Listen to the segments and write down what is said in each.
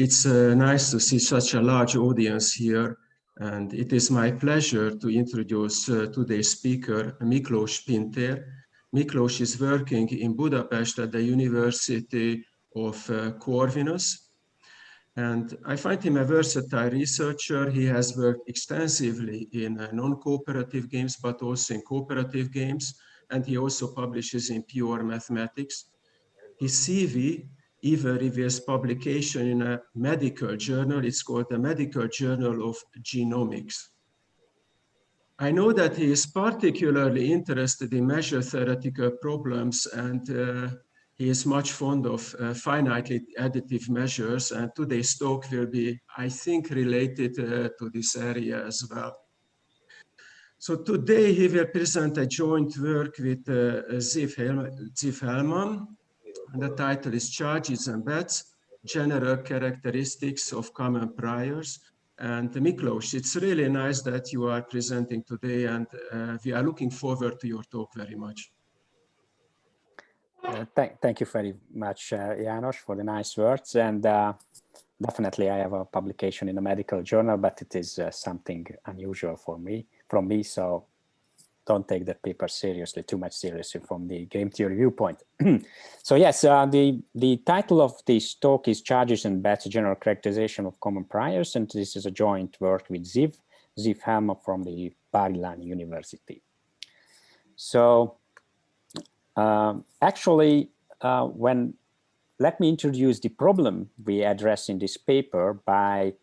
It's nice to see such a large audience here, and it is my pleasure to introduce today's speaker, Miklos Pinter. Miklos is working in Budapest at the University of Corvinus, and I find him a versatile researcher. He has worked extensively in non-cooperative games, but also in cooperative games, and he also publishes in pure mathematics. His CV even reveals publication in a medical journal. It's called the Medical Journal of Genomics. I know that he is particularly interested in measure theoretical problems, and he is much fond of finitely additive measures, and today's talk will be, I think, related to this area as well. So today he will present a joint work with Ziv Hellman, and the title is Charges and Bets, General Characteristics of Common Priors. And Miklos, it's really nice that you are presenting today, and we are looking forward to your talk very much. Thank you very much, János, for the nice words. And definitely I have a publication in a medical journal, but it is something unusual from me. So don't take that paper too much seriously from the game theory viewpoint. So yes, the title of this talk is Charges and Bets, General Characterization of Common Priors, and this is a joint work with Ziv Hellman from the Bar-Ilan University. So actually, let me introduce the problem we address in this paper by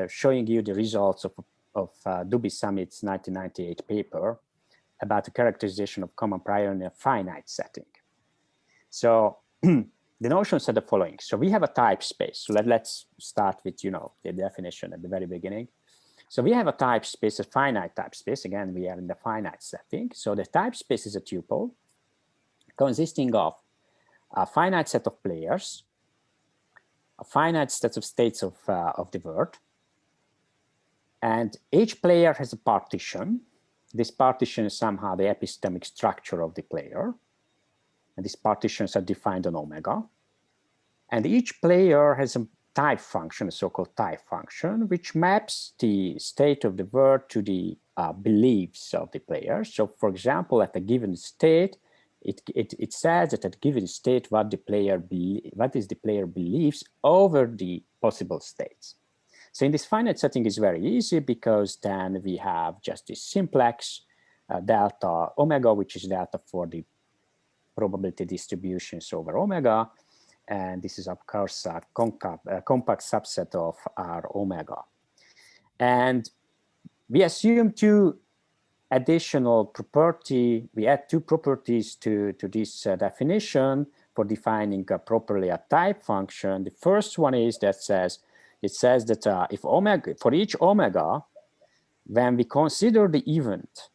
showing you the results of Dubis-Samet's 1998 paper about the characterization of common prior in a finite setting. So the notions are the following. So we have a type space. So let's start with, the definition at the very beginning. So we have a type space, a finite type space. Again, we are in the finite setting. So the type space is a tuple consisting of a finite set of players, a finite set of states of the word, and each player has a partition. This partition is somehow the epistemic structure of the player. And these partitions are defined on omega. And each player has a type function, a so-called type function, which maps the state of the word to the beliefs of the player. So for example, at a given state, it says that at a given state what is the player believes over the possible states. So in this finite setting is very easy because then we have just this simplex delta omega, which is delta for the probability distributions over omega. And this is of course a compact subset of R omega. And we assume two additional property, we add two properties to this definition for defining properly a type function. The first one is that it says that if omega, for each omega, when we consider the event,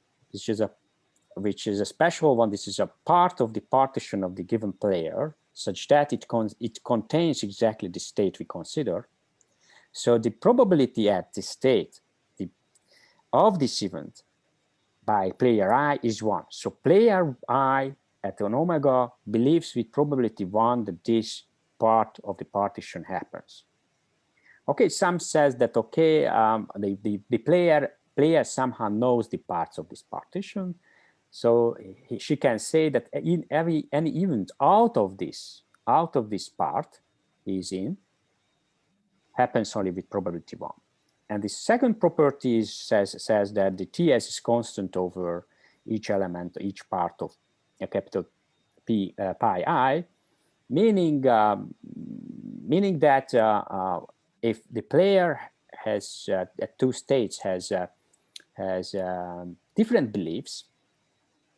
which is a special one, this is a part of the partition of the given player, such that it contains exactly the state we consider. So the probability at the state of this event by player I is 1. So player I at an omega believes with probability 1 that this part of the partition happens. Okay, some says that, okay, the player somehow knows the parts of this partition. So she can say that in any event out of this part happens only with probability 1. And the second property says that the TS is constant over each element, each part of a capital P pi I, meaning that if the player has at two states has different beliefs,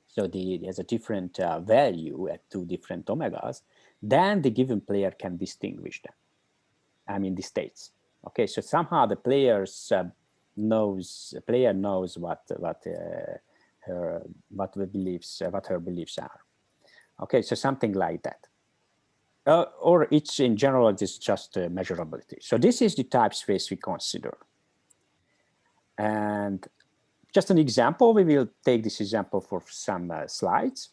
so has a different value at two different omegas, then the given player can distinguish them. I mean the states. Okay, so somehow the player knows what her beliefs are. Okay, so something like that. Or it's in general, it's just measurability. So this is the type space we consider. And just an example, we will take this example for some slides.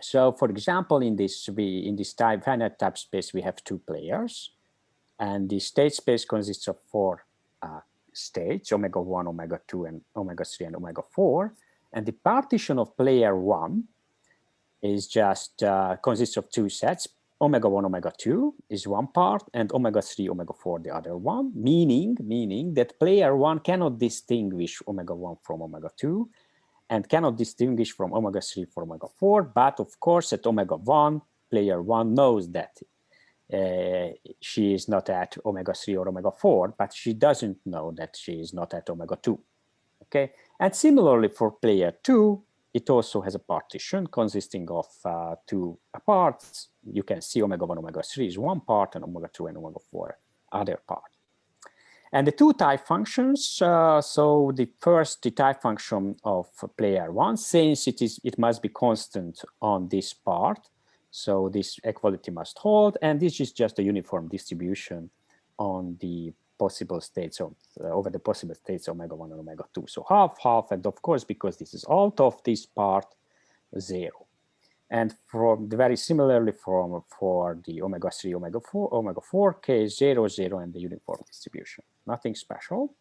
So for example, in this finite type space, we have two players. And the state space consists of 4 states, omega 1, omega 2, and omega 3, and omega 4. And the partition of player 1 is just consists of 2 sets. Omega 1, omega 2 is one part, and omega 3, omega 4 the other one, meaning that player 1 cannot distinguish omega 1 from omega 2, and cannot distinguish from omega 3 from omega 4. But of course, at omega 1, player 1 knows that she is not at omega 3 or omega 4, but she doesn't know that she is not at omega 2. Okay, and similarly for player 2, it also has a partition consisting of 2 parts. You can see omega 1, omega 3 is one part, and omega 2 and omega 4 other part. And the 2 type functions, so the first, the type function of player 1, since it must be constant on this part, so this equality must hold, and this is just a uniform distribution on the possible states of over the possible states omega 1 and omega 2. So half, half, and of course, because this is out of this part, 0. And from very similarly for the omega 3, omega 4 case, 0, 0, and the uniform distribution. Nothing special.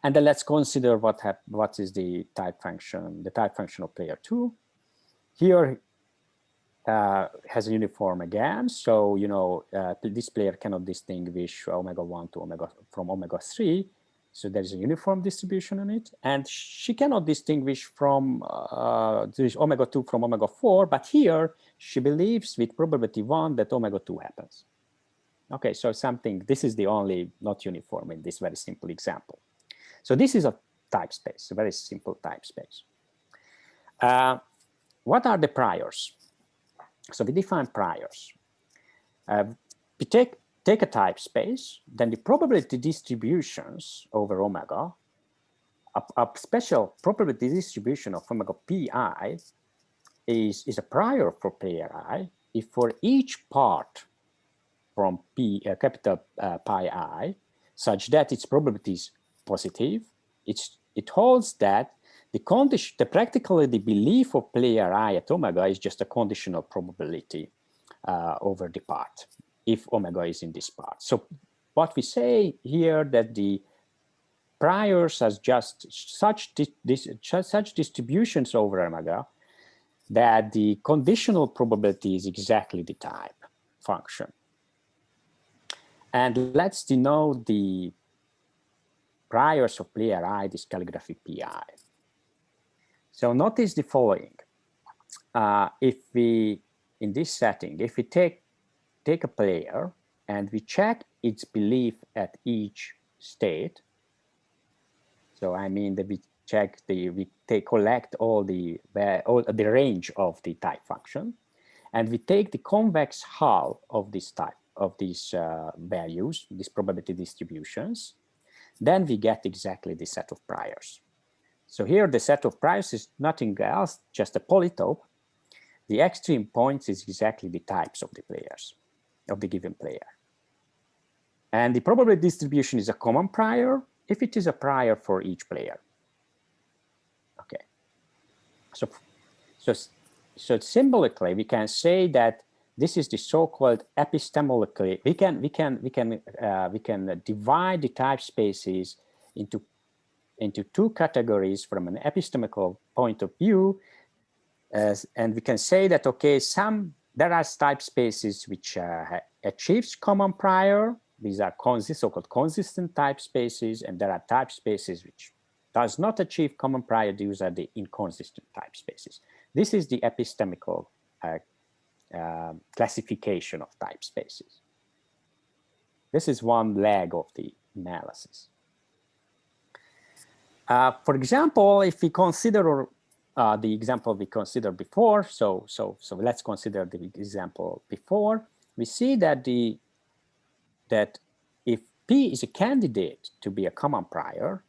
And then let's consider what is the type function of player 2. Here has a uniform again, so you know this player cannot distinguish omega 1 from omega 3, so there is a uniform distribution on it, and she cannot distinguish from omega 2 from omega 4, but here she believes with probability 1 that omega 2 happens. Okay, so this is the only not uniform in this very simple example. So this is a type space, a very simple type space. What are the priors? So we define priors. We take a type space, then the probability distributions over omega, a special probability distribution of omega pi is a prior for player I if for each part from capital pi I, such that its probability is positive, it holds that practically the belief of player I at omega is just a conditional probability over the part, if omega is in this part. So what we say here that the priors are just such distributions over omega that the conditional probability is exactly the type function. And let's denote the priors of player I, this calligraphy pi. So notice the following. If we, in this setting, if we take a player and we check its belief at each state, so I mean that we check collect all the range of the type function, and we take the convex hull of this type, of these values, these probability distributions, then we get exactly the set of priors. So here the set of priors is nothing else, just a polytope. The extreme points is exactly the types of the players, of the given player. And the probability distribution is a common prior if it is a prior for each player. Okay. So symbolically, we can say that this is the so-called epistemologically. We can divide the type spaces into 2 categories from an epistemical point of view, and we can say that okay, there are type spaces which achieves common prior. These are so-called consistent type spaces, and there are type spaces which does not achieve common prior. These are the inconsistent type spaces. This is the epistemical classification of type spaces. This is one leg of the analysis. For example, if we consider the example we considered before, so let's consider the example before, we see that that if P is a candidate to be a common prior,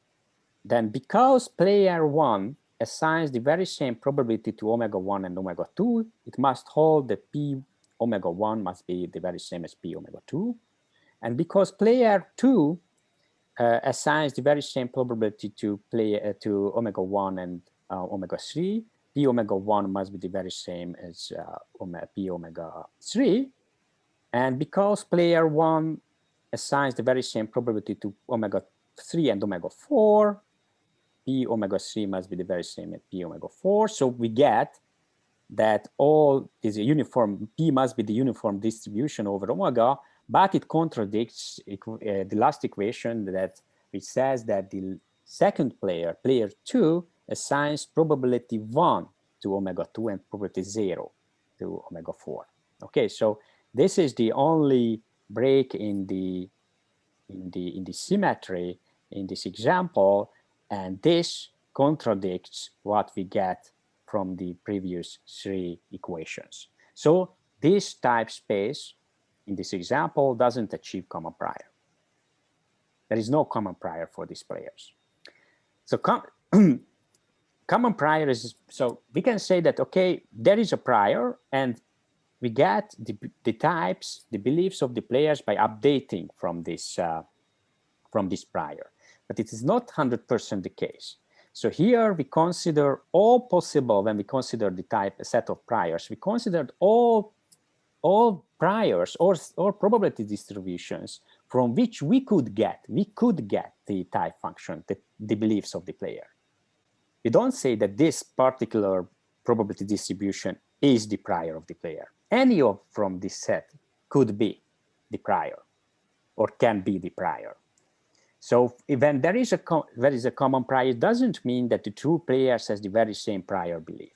then because player 1 assigns the very same probability to omega 1 and omega 2, it must hold that P omega 1 must be the very same as P omega 2. And because player 2 assigns the very same probability to omega 1 and omega 3, P omega 1 must be the very same as P omega 3. And because player 1 assigns the very same probability to omega 3 and omega 4. P omega 3 must be the very same as P omega 4. So we get that all is a uniform, P must be the uniform distribution over omega, but it contradicts the last equation that which says that the second player, player 2, assigns probability 1 to omega 2 and probability 0 to omega 4. Okay, so this is the only break in the symmetry in this example, and this contradicts what we get from the previous 3 equations. So this type space in this example doesn't achieve common prior. There is no common prior for these players. So common prior is, so we can say that, okay, there is a prior and we get the types, the beliefs of the players by updating from this prior. But it is not 100% the case. So here we consider all possible, when we consider the type, a set of priors, we considered all priors or probability distributions from which we could get the type function, the beliefs of the player. We don't say that this particular probability distribution is the prior of the player. Any of from this set could be the prior or can be the prior. So when there is a common prior, it doesn't mean that the two players has the very same prior belief.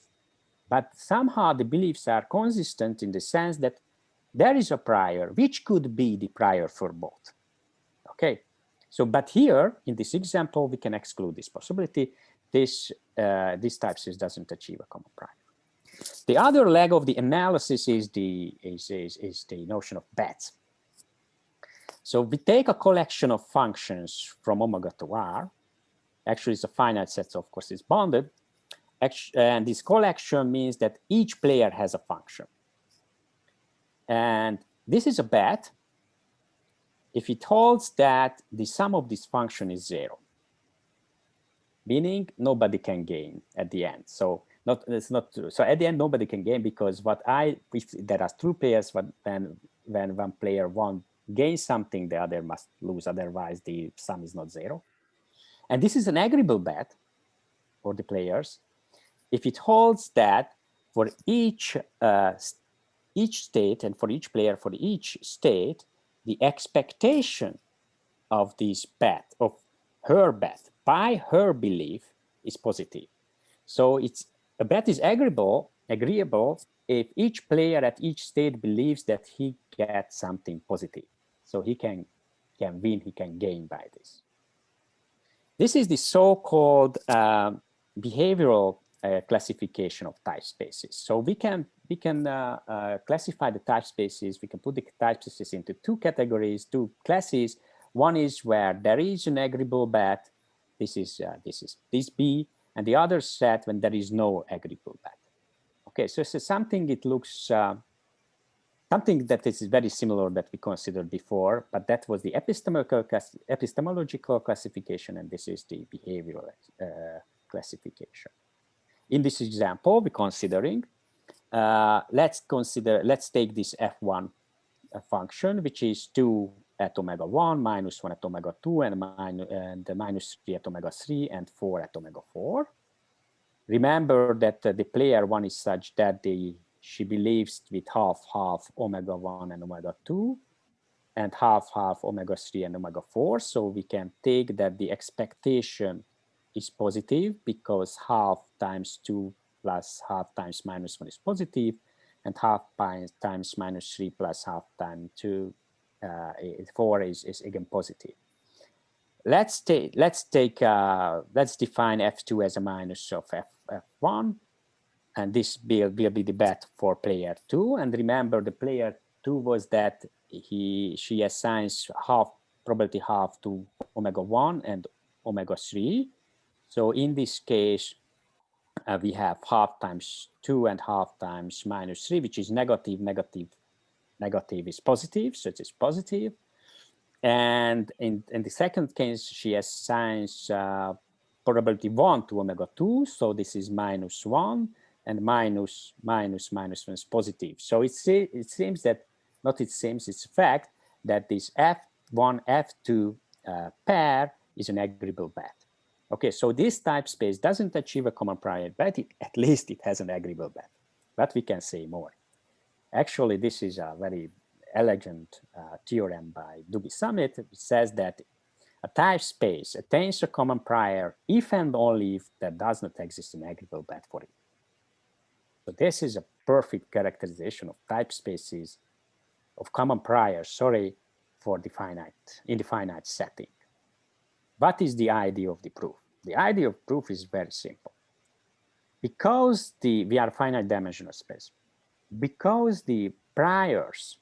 But somehow the beliefs are consistent in the sense that there is a prior which could be the prior for both. Okay, so but here in this example we can exclude this possibility. This type space doesn't achieve a common prior. The other leg of the analysis is the notion of bets. So we take a collection of functions from omega to R. Actually, it's a finite set, so of course it's bounded. And this collection means that each player has a function. And this is a bet if it holds that the sum of this function is 0, meaning nobody can gain at the end. So it's not true. So at the end, nobody can gain because if there are two players, when one player gains something, the other must lose, otherwise the sum is not 0. And this is an agreeable bet for the players if it holds that for each state and for each player for each state, the expectation of this bet, of her bet by her belief is positive. So a bet is agreeable if each player at each state believes that he gets something positive. So he can win, he can gain by this. This is the so-called behavioral classification of type spaces. So we can classify the type spaces. We can put the type spaces into two categories, two classes. One is where there is an agreeable bet. This is this B, and the other set when there is no agreeable bet. Okay, so it's something. It looks something that is very similar that we considered before, but that was the epistemological classification, and this is the behavioral classification. In this example, we're considering, let's take this f1 function, which is 2 at omega 1, minus 1 at omega 2, and minus 3 at omega 3, and 4 at omega 4. Remember that the player 1 is such that she believes with half omega 1 and omega 2, and half omega 3 and omega 4. So we can take that the expectation is positive because half times 2 plus half times minus 1 is positive, and half times minus 3 plus half times 2, 4 is again positive. Let's define f2 as a minus of f1, and this will be the bet for player 2. And remember, the player 2 was that she assigns probability half to omega 1 and omega 3. So in this case, we have half times 2 and half times minus 3, which is negative. Negative is positive, so it is positive. And in the second case, she assigns probability 1 to omega 2, so this is minus 1, and minus 1 is positive. So it seems that, not it seems, it's a fact that this F1, F2 pair is an agreeable bet. Okay, so this type space doesn't achieve a common prior, but at least it has an agreeable bet. But we can say more. Actually, this is a very elegant theorem by Dubis-Samet, which says that a type space attains a common prior if and only if there does not exist an agreeable bet for it. So this is a perfect characterization of type spaces of common priors, for the finite, in the finite setting. What is the idea of the proof? The idea of proof is very simple. Because we are finite dimensional space, because the priors,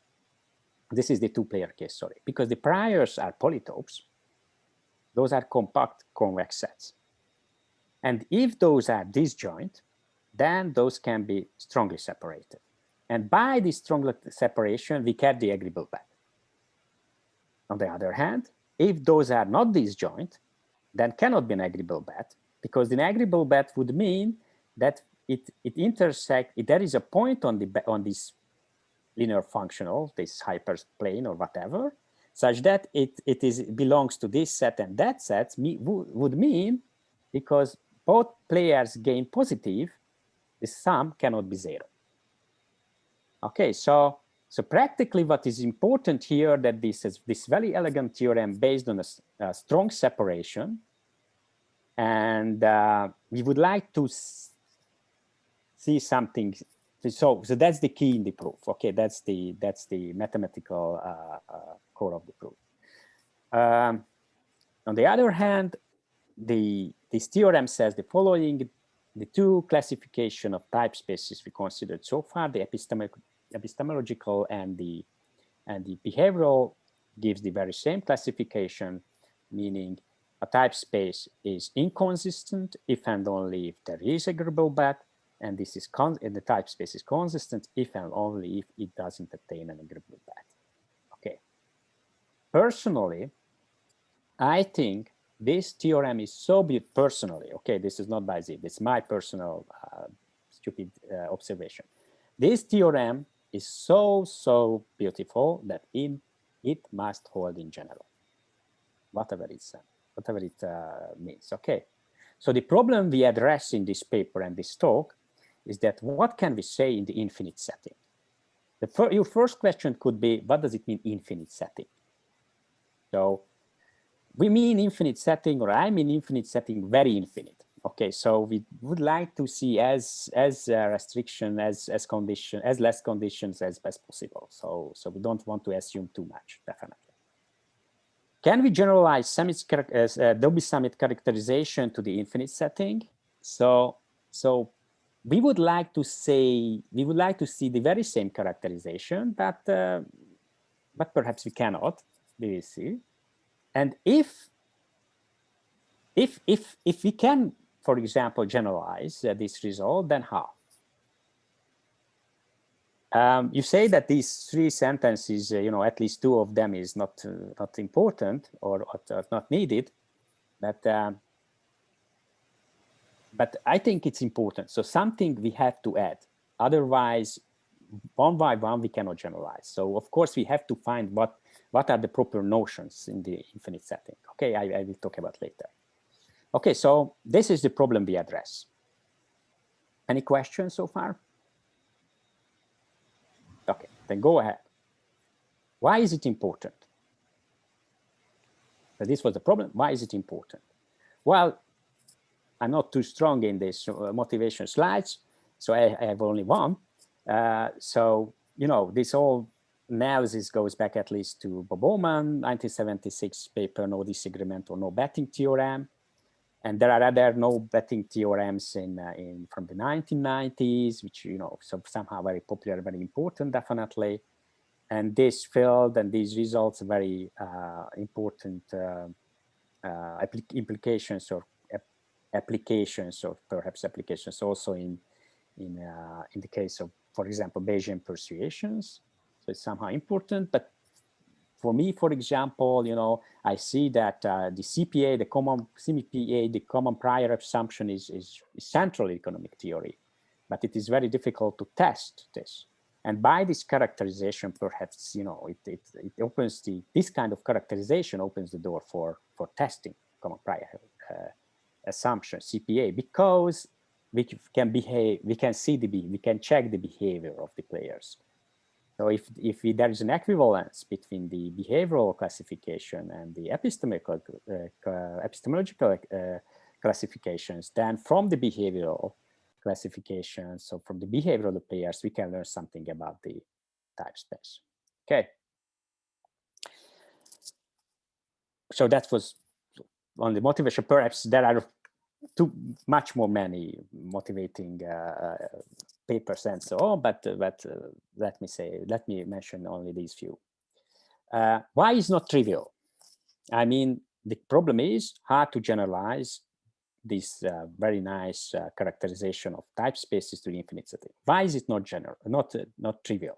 this is the two-player case, because the priors are polytopes, those are compact convex sets. And if those are disjoint, then those can be strongly separated. And by this strong separation, we get the agreeable bet. On the other hand, if those are not disjoint, then cannot be an agreeable bet, because the agreeable bet would mean that it intersects, there is a point on this linear functional, this hyperplane or whatever, such that it belongs to this set and that set would mean, because both players gain positive, the sum cannot be zero. Okay, so practically what is important here, that this very elegant theorem based on a strong separation, and we would like to see something. So that's the key in the proof. Okay, that's the mathematical core of the proof. On the other hand, this theorem says the following: the two classification of type spaces we considered so far, the epistemological and the behavioral, gives the very same classification, meaning a type space is inconsistent if and only if there is agreeable bet, and this is the type space is consistent if and only if it doesn't attain an agreeable bet. Okay. Personally, I think this theorem is so beautiful. Personally, okay, this is not by Ziv, it's my personal stupid observation. This theorem is so beautiful that it must hold in general, whatever it means. Okay, so the problem we address in this paper and this talk is that what can we say in the infinite setting? Your first question could be, what does it mean infinite setting? So we mean infinite setting, or I mean infinite setting, very infinite. Okay, so we would like to see as restriction, as condition, as less conditions as best possible. So we don't want to assume too much, definitely. Can we generalize Dubis-Samet characterization to the infinite setting? So we would like to see the very same characterization, but perhaps we cannot. We will see. And if we can, for example, generalize this result, then how? You say that these three sentences, at least two of them is not important or not needed, but I think it's important. So something we have to add. Otherwise, one by one we cannot generalize. So of course we have to find what are the proper notions in the infinite setting. Okay, I will talk about later. Okay, so this is the problem we address. Any questions so far? Okay, then go ahead. Why is it important? So this was the problem. Why is it important? Well, I'm not too strong in this motivation slides, so I have only one. So, this whole analysis goes back at least to Bob Bowman, 1976 paper, no disagreement or no betting theorem. And there are other no betting theorems from the 1990s, which, so somehow very popular, very important, definitely. And this field and these results are very important implications or applications, or perhaps applications also in the case of, for example, Bayesian persuasions. So it's somehow important. But for me, for example, I see that the CPA, the common prior assumption is central economic theory, but it is very difficult to test this. And by this characterization, perhaps, you know, it opens this kind of characterization opens the door for testing common prior assumption, CPA, because we can check the behavior of the players. So if there is an equivalence between the behavioral classification and the epistemological classifications, then from the behavioral classification, so from the behavior of the players, we can learn something about the type space. Okay. So that was on the motivation. Perhaps there are much more many motivating papers and so on, but let me mention only these few. Why is not trivial? I mean, the problem is how to generalize this very nice characterization of type spaces to the infinite setting. Why is it not trivial?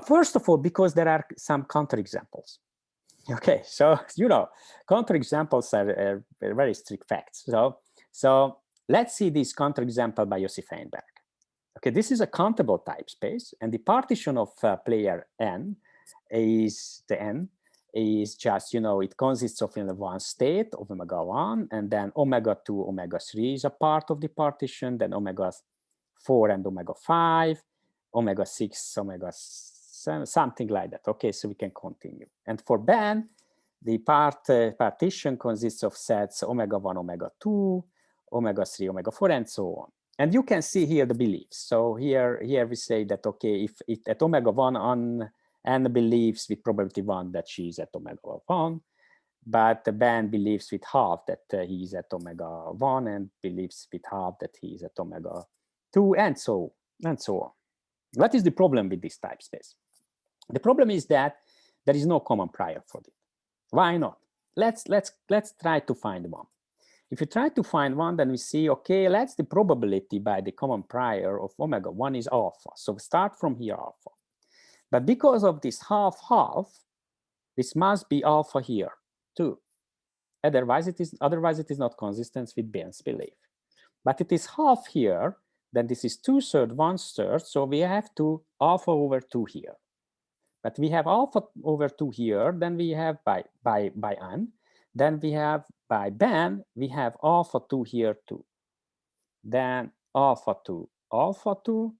First of all, because there are some counterexamples. Okay, so you know, counterexamples are very strict facts. So let's see this counterexample by Feinberg. Okay, this is a countable type space, and the partition of player n is just, you know, it consists of one state of omega 1, and then omega 2, omega 3 is a part of the partition, then omega 4 and omega 5, omega 6, omega 7, something like that. Okay, so we can continue. And for Ben, the partition consists of sets omega 1, omega 2, omega 3, omega 4, and so on. And you can see here the beliefs. So here we say that, okay, if at omega 1 on n believes with probability 1 that she is at omega 1, but Ben believes with half that he is at omega 1 and believes with half that he is at omega 2, and so on. What is the problem with this type space? The problem is that there is no common prior for it. Why not? Let's try to find one. If you try to find one, then we see, okay, let's the probability by the common prior of omega 1 is alpha. So we start from here, alpha. But because of this half-half, this must be alpha here too. Otherwise it is not consistent with Ben's belief. But it is half here, then this is 2/3, 1/3, so we have to alpha over 2 here. But we have alpha over 2 here, then we have by n, then we have by Ben, we have alpha 2 here too. Then alpha 2, alpha 2,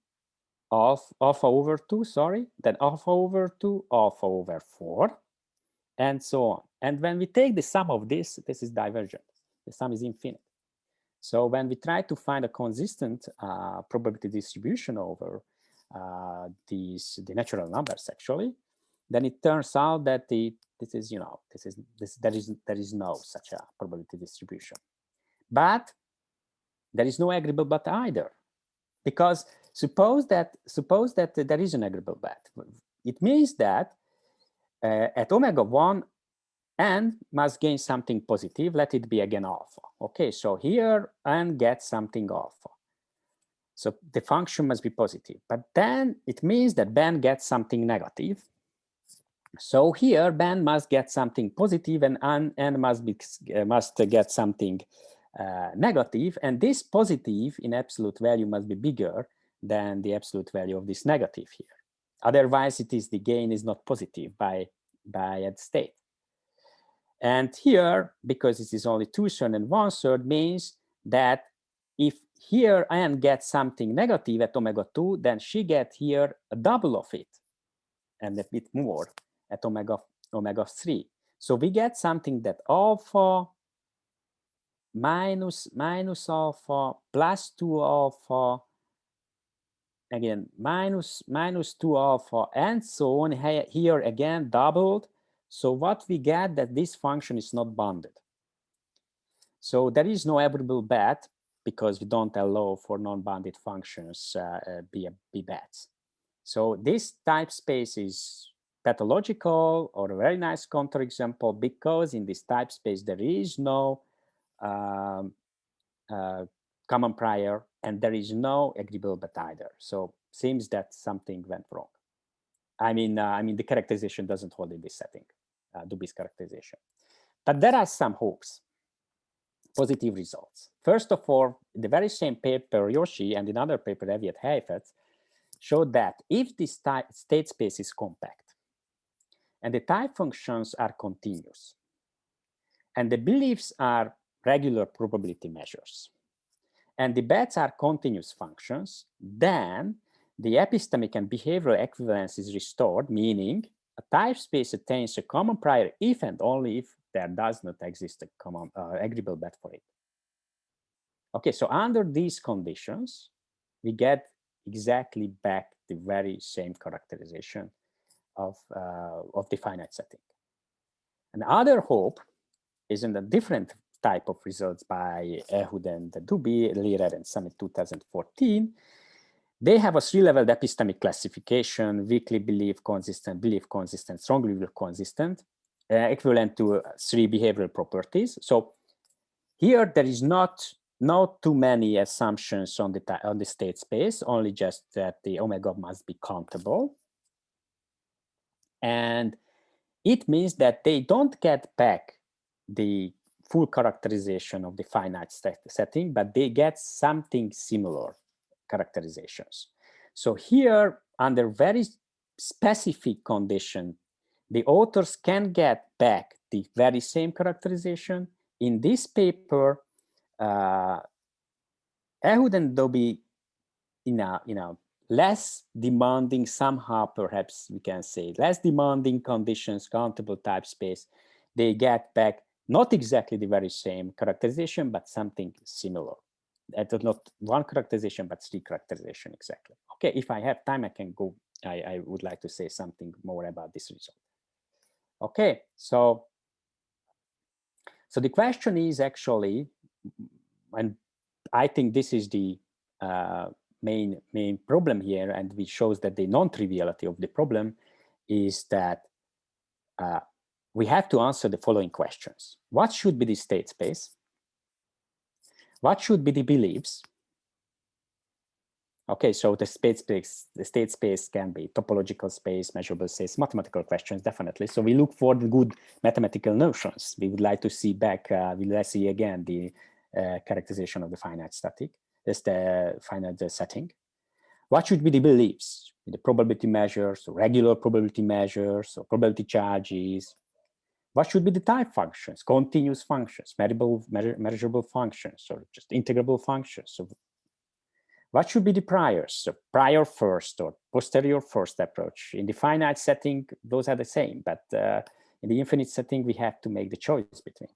alpha over 2, sorry, then alpha over 2, alpha over 4, and so on. And when we take the sum of this is divergent. The sum is infinite. So when we try to find a consistent probability distribution over the natural numbers, actually, then it turns out that there is no such a probability distribution. But there is no agreeable but either, because suppose that there is an agreeable bet. It means that at omega 1, n must gain something positive. Let it be again alpha. Okay, so here n gets something alpha. So the function must be positive. But then it means that Ben gets something negative. So here Ben must get something positive, and n must get something negative, and this positive in absolute value must be bigger than the absolute value of this negative here. Otherwise, the gain is not positive by at state. And here, because it is only 2/3 and 1/3, means that if here n gets something negative at omega 2, then she gets here a double of it, and a bit more at omega 3. So we get something that alpha minus alpha plus 2 alpha, again minus 2 alpha, and so on, here again doubled. So what we get that this function is not bounded. So there is no agreeable bet because we don't allow for non-bounded functions be bets. So this type space is pathological, or a very nice counterexample, because in this type space there is no common prior and there is no agreeable bet either. So seems that something went wrong. I mean the characterization doesn't hold in this setting, Dubis characterization. But there are some hopes, positive results. First of all, the very same paper Yoshi and another paper Eviet Heifetz, showed that if this state space is compact and the type functions are continuous and the beliefs are regular probability measures and the bets are continuous functions, then the epistemic and behavioral equivalence is restored, meaning a type space attains a common prior if and only if there does not exist a common agreeable bet for it. Okay, so under these conditions, we get exactly back the very same characterization of the finite setting. Another hope is in a different type of results by Ehud and Dubé, Lehrer and Samet 2014. They have a three-level epistemic classification: weakly belief consistent, strongly belief consistent, equivalent to three behavioral properties. So here there is not too many assumptions on the state space, only just that the omega must be countable. And it means that they don't get back the full characterization of the finite setting, but they get something similar characterizations. So here, under very specific condition, the authors can get back the very same characterization. In this paper, Ehud and Dubé, in a less demanding, somehow perhaps we can say less demanding conditions, countable type space, they get back not exactly the very same characterization, but something similar. Not one characterization, but three characterization exactly. Okay, if I have time, I can go. I would like to say something more about this result. Okay, so the question is actually, and I think this is the main problem here, and which shows that the non-triviality of the problem is that we have to answer the following questions. What should be the state space? What should be the beliefs? Okay, so the state space can be topological space, measurable space, mathematical questions, definitely. So we look for the good mathematical notions. We would like to see back, we'll let's see again the characterization of the finite static. That's the finite setting. What should be the beliefs? The probability measures, or regular probability measures, or probability charges. What should be the type functions? Continuous functions, measurable functions, or just integrable functions. So what should be the priors? So prior first or posterior first approach. In the finite setting, those are the same, but in the infinite setting, we have to make the choice between.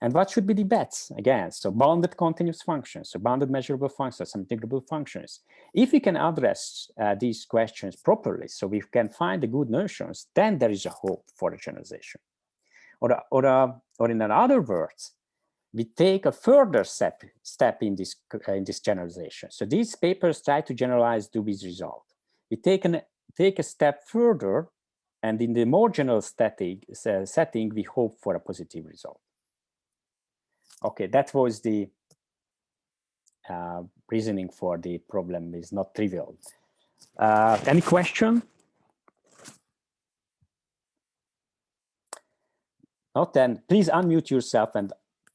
And what should be the bets? Again, so bounded continuous functions, so bounded measurable functions, some integrable functions. If we can address these questions properly, so we can find the good notions, then there is a hope for a generalization. Or in other words, we take a further step in this generalization. So these papers try to generalize Dubé's result. We take a step further, and in the more general setting, we hope for a positive result. Okay, that was the reasoning for the problem is not trivial. Any question? Not then, please unmute yourself and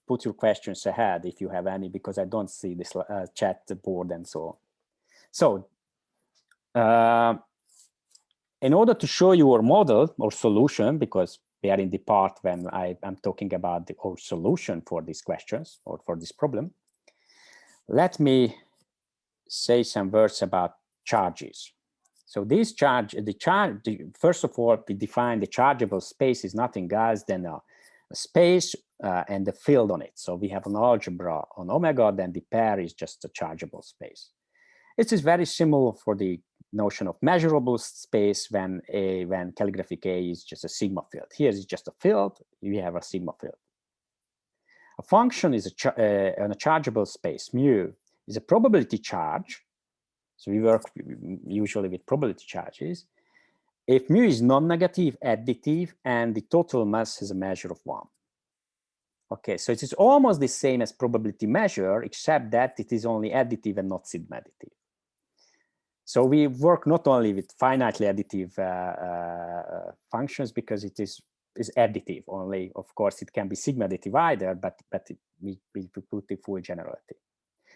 put your questions ahead if you have any, because I don't see this chat board and so on. So in order to show you our model or solution, because we are in the part when I'm talking about our solution for these questions or for this problem, let me say some words about charges. So this first of all, we define the chargeable space is nothing else than a space and the field on it. So we have an algebra on omega, then the pair is just a chargeable space. It is very similar for the notion of measurable space when calligraphic A is just a sigma field. Here is just a field, we have a sigma field. A function is on a chargeable space. Mu is a probability charge. So we work usually with probability charges. If mu is non-negative, additive, and the total mass is a measure of 1. Okay, so it is almost the same as probability measure, except that it is only additive and not sigma additive. So we work not only with finitely additive functions because it is additive only. Of course, it can be sigma additive either, but we put the full generality.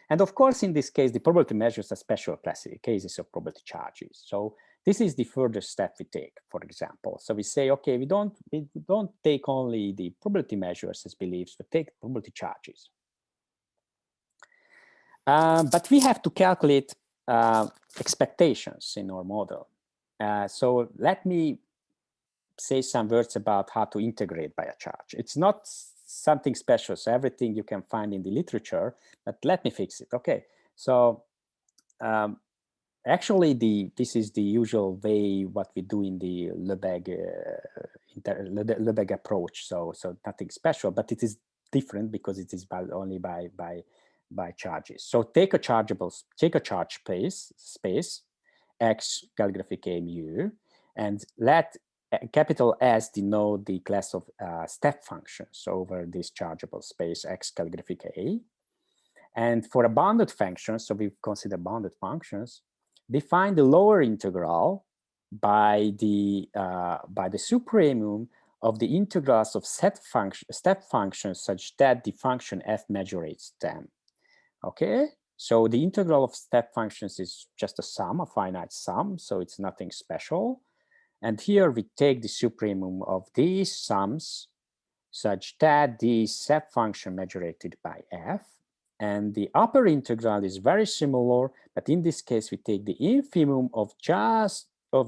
And of course, in this case, the probability measures are special cases of probability charges. So this is the further step we take, for example. So we say, okay, we don't take only the probability measures as beliefs, we take probability charges. But we have to calculate expectations in our model. So let me say some words about how to integrate by a charge. It's not something special, so everything you can find in the literature, but let me fix it. Okay, so actually this is the usual way what we do in the Lebesgue approach, so nothing special, but it is different because it is only by charges. So take a charge space X calligraphic A mu, and let capital S denote the class of step functions over this chargeable space X calligraphic A. And for a bounded function, so we consider bounded functions, define the lower integral by the supremum of the integrals of step functions such that the function f majorates them. Okay, so the integral of step functions is just a sum, a finite sum, so it's nothing special. And here we take the supremum of these sums such that the step function majorated by f. And the upper integral is very similar, but in this case we take the infimum of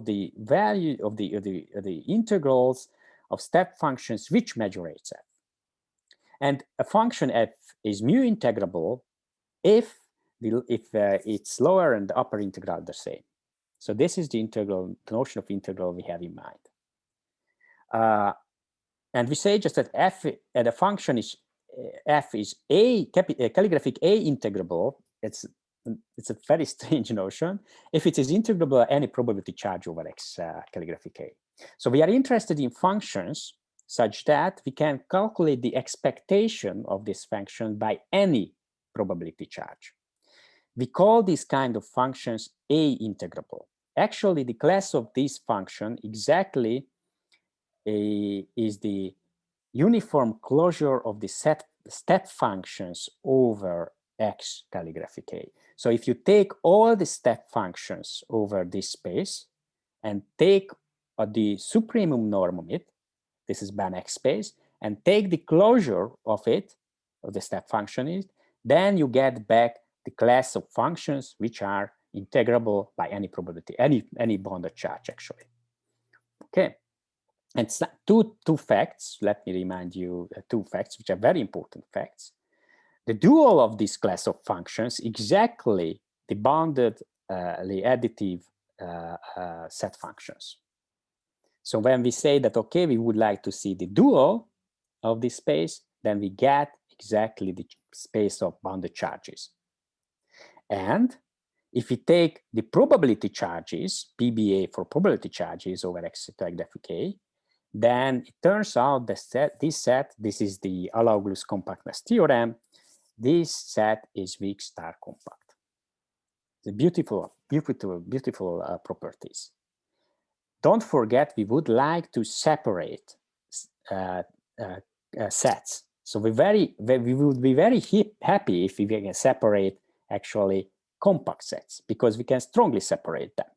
the value of the integrals of step functions which majorates f. And a function f is mu integrable if its lower and the upper integral are the same. So this is the notion of integral we have in mind. And we say just that f and a function is f is calligraphic A integrable. It's a very strange notion. If it is integrable any probability charge over X calligraphic A. So we are interested in functions such that we can calculate the expectation of this function by any probability charge. We call these kind of functions A integrable. Actually, the class of this function exactly is the uniform closure of the step functions over X calligraphic A. So if you take all the step functions over this space and take the supremum norm of it, this is Ban X space, and take the closure of it, of the step function is, then you get back the class of functions which are integrable by any probability, any bounded charge actually. Okay, and two facts, let me remind you two facts which are very important facts. The dual of this class of functions exactly the boundedly additive set functions. So when we say that, okay, we would like to see the dual of this space, then we get exactly the space of bounded charges. And if we take the probability charges, PBA for probability charges over X calligraphic A, then it turns out that this is the Alaoglu's compactness theorem, this set is weak star compact. The beautiful properties. Don't forget, we would like to separate sets. So we would be very happy if we can separate actually compact sets, because we can strongly separate them.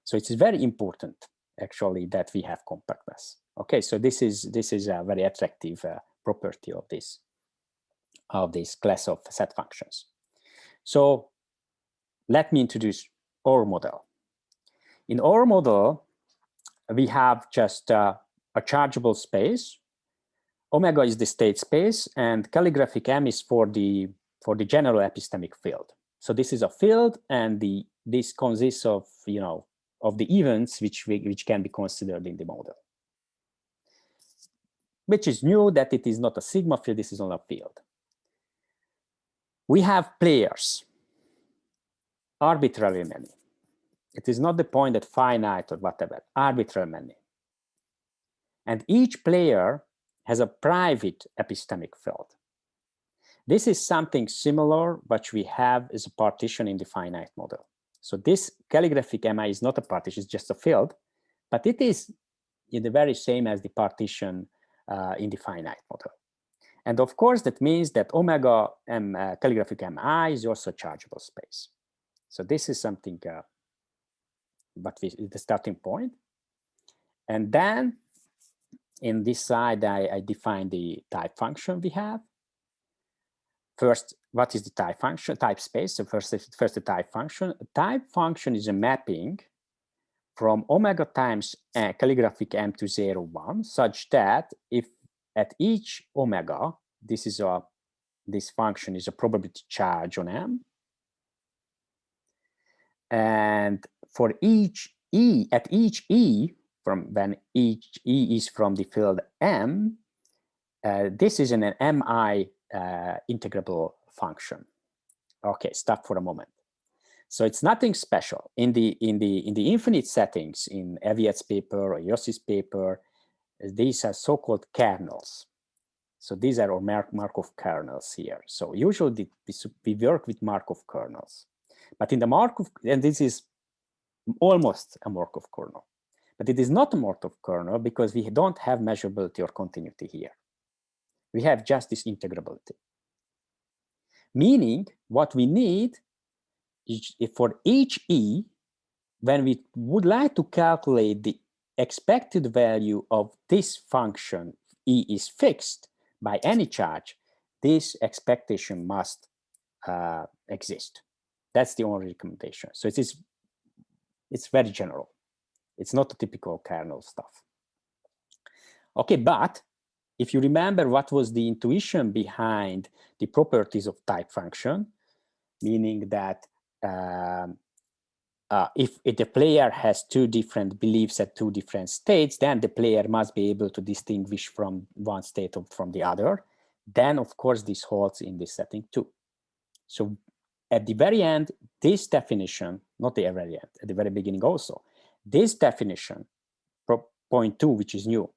So it's very important actually that we have compactness. Okay, so this is a very attractive property of this class of set functions. So let me introduce our model. In our model, we have just a chargeable space. Omega is the state space, and calligraphic M is for the general epistemic field. So this is a field, and this consists of of the events which can be considered in the model. Which is new that it is not a sigma field, this is only a field. We have players, arbitrarily many. It is not the point that finite or whatever, arbitrarily many. And each player has a private epistemic field. This is something similar, which we have as a partition in the finite model. So this calligraphic MI is not a partition, it's just a field, but it is in the very same as the partition in the finite model. And of course, that means that omega m calligraphic mi is also a chargeable space. So this is something, but the starting point. And then in this side, I define the type function we have. First, what is the type function? Type space. So first the type function. A type function is a mapping from omega times calligraphic m to 0, 1, such that if at each omega, this function is a probability charge on m, and for each e, at each e, from when each e is from the field m, this is an mi integrable function. Okay, stop for a moment. So it's nothing special. In the infinite settings, in Aviat's paper or Yossi's paper, these are so-called kernels. So these are our Markov kernels here. So usually we work with Markov kernels. But in the Markov, and this is almost a Markov kernel, but it is not a Markov kernel because we don't have measurability or continuity here. We have just this integrability. Meaning what we need is for each e, when we would like to calculate the expected value of this function, e is fixed by any charge, this expectation must exist. That's the only recommendation. So it's very general. It's not the typical kernel stuff. Okay, but if you remember what was the intuition behind the properties of type function, meaning that if the player has two different beliefs at two different states, then the player must be able to distinguish from one state from the other. Then, of course, this holds in this setting too. So at the very end, this definition, not the very end, at the very beginning also, this definition, point 2, which is new,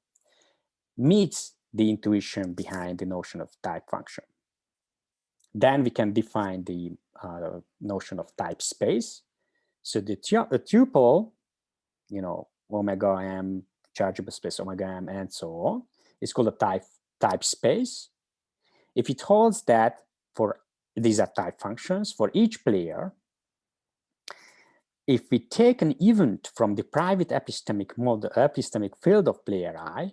meets the intuition behind the notion of type function. Then we can define the notion of type space. So the tuple, you know, omega m, chargeable space omega m, and so on, is called a type space. If it holds that for these are type functions for each player, if we take an event from the private epistemic model, epistemic field of player I,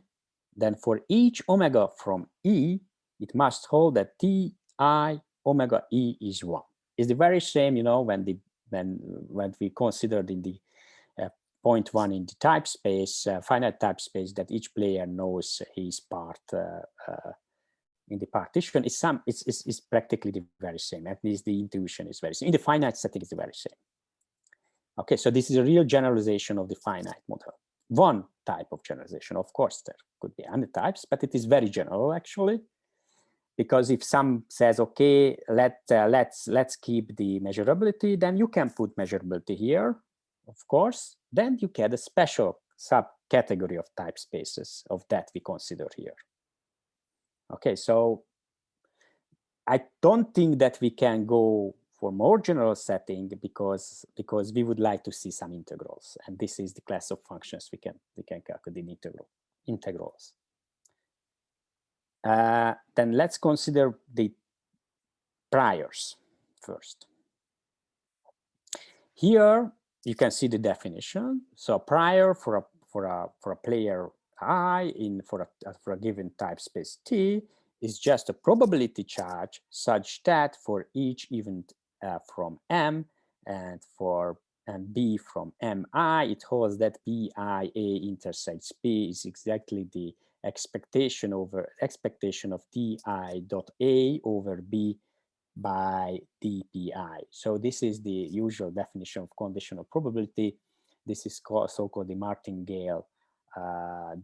then for each omega from E, it must hold that Ti omega E is 1. It's the very same, you know, when we considered in the point 1 in the type space, finite type space, that each player knows his part in the partition. It's practically the very same. At least the intuition is very same. In the finite setting, it's the very same. Okay, so this is a real generalization of the finite model. One type of generalization, of course, there could be other types, but it is very general actually, because if some says, okay, let's keep the measurability, then you can put measurability here, of course. Then you get a special subcategory of type spaces of that we consider here. Okay, so I don't think that we can go for more general setting because we would like to see some integrals, and this is the class of functions we can calculate in integrals. Then let's consider the priors first. Here you can see the definition. So prior for a player I for a given type space T is just a probability charge such that for each event from M and B from MI, it holds that BIA intersects P is exactly the expectation of DI dot A over B by DPI. So this is the usual definition of conditional probability. This is so-called the martingale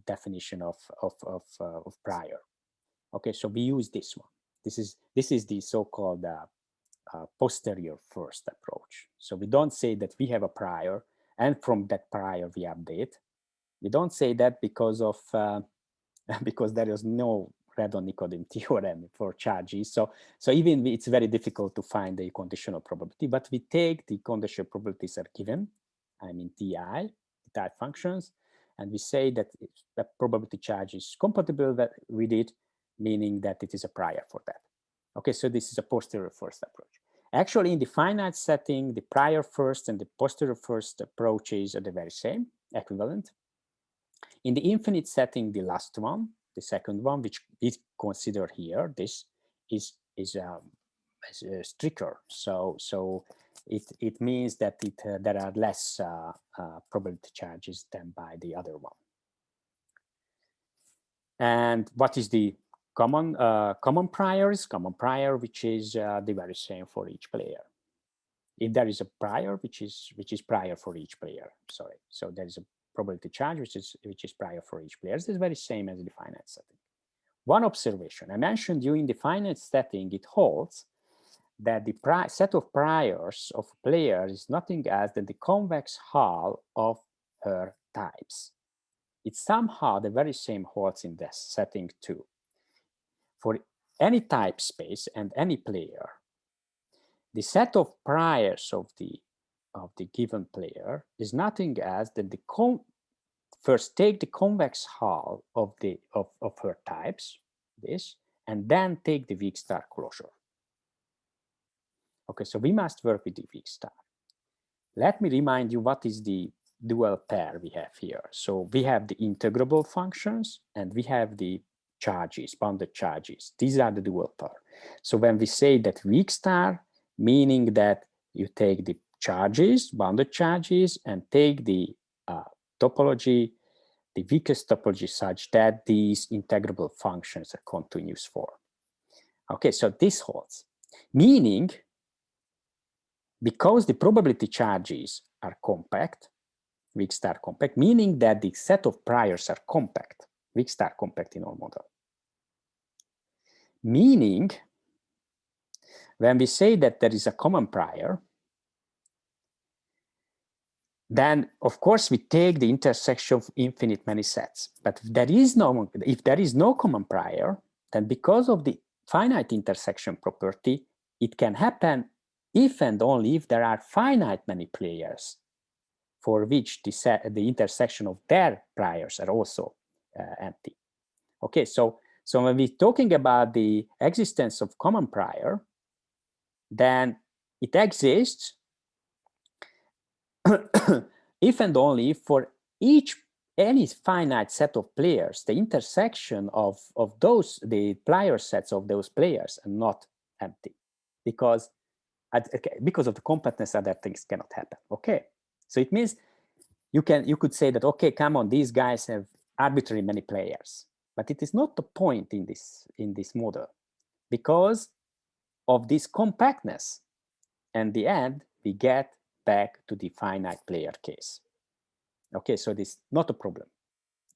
definition of prior. Okay, so we use this one. This is the so-called posterior first approach. So we don't say that we have a prior and from that prior we update. We don't say that because there is no Radon-Nikodym theorem for charges. So even it's very difficult to find the conditional probability, but we take the conditional probabilities are given, I mean Ti, the type functions, and we say that if the probability charge is compatible with it, meaning that it is a prior for that. Okay, so this is a posterior first approach. Actually, in the finite setting, the prior first and the posterior first approaches are the very same, equivalent. In the infinite setting, the last one, the second one, which is considered here, this is stricter. So it means that there are less probability charges than by the other one. And what is the common priors? Common prior, which is the very same for each player. If there is a prior, which is prior for each player. Sorry, so there is a probability charge which is prior for each player. This is very same as the finite setting. One observation I mentioned you in the finite setting, it holds that the set of priors of a player is nothing else than the convex hull of her types. It's somehow the very same holds in this setting too. For any type space and any player, the set of priors of the given player is nothing else than the first take the convex hull of her types, this, and then take the weak star closure. Okay, so we must work with the weak star. Let me remind you what is the dual pair we have here. So we have the integrable functions and we have the charges, bounded charges. These are the dual pair. So when we say that weak star, meaning that you take the charges, bounded charges, and take the topology, the weakest topology such that these integrable functions are continuous form. Okay, so this holds, meaning because the probability charges are compact, weak star compact, meaning that the set of priors are compact, weak star compact in our model. Meaning, when we say that there is a common prior, then of course we take the intersection of infinite many sets. But if there is no common prior, then because of the finite intersection property, it can happen if and only if there are finite many players for which the intersection of their priors are also empty. Okay, so when we're talking about the existence of common prior, then it exists if and only if for any finite set of players, the intersection of the prior sets of those players are not empty, because of the compactness, other things cannot happen. Okay, so it means you could say that, okay, come on, these guys have arbitrarily many players, but it is not the point in this model, because of this compactness. And the end, we get back to the finite player case. Okay, so this is not a problem.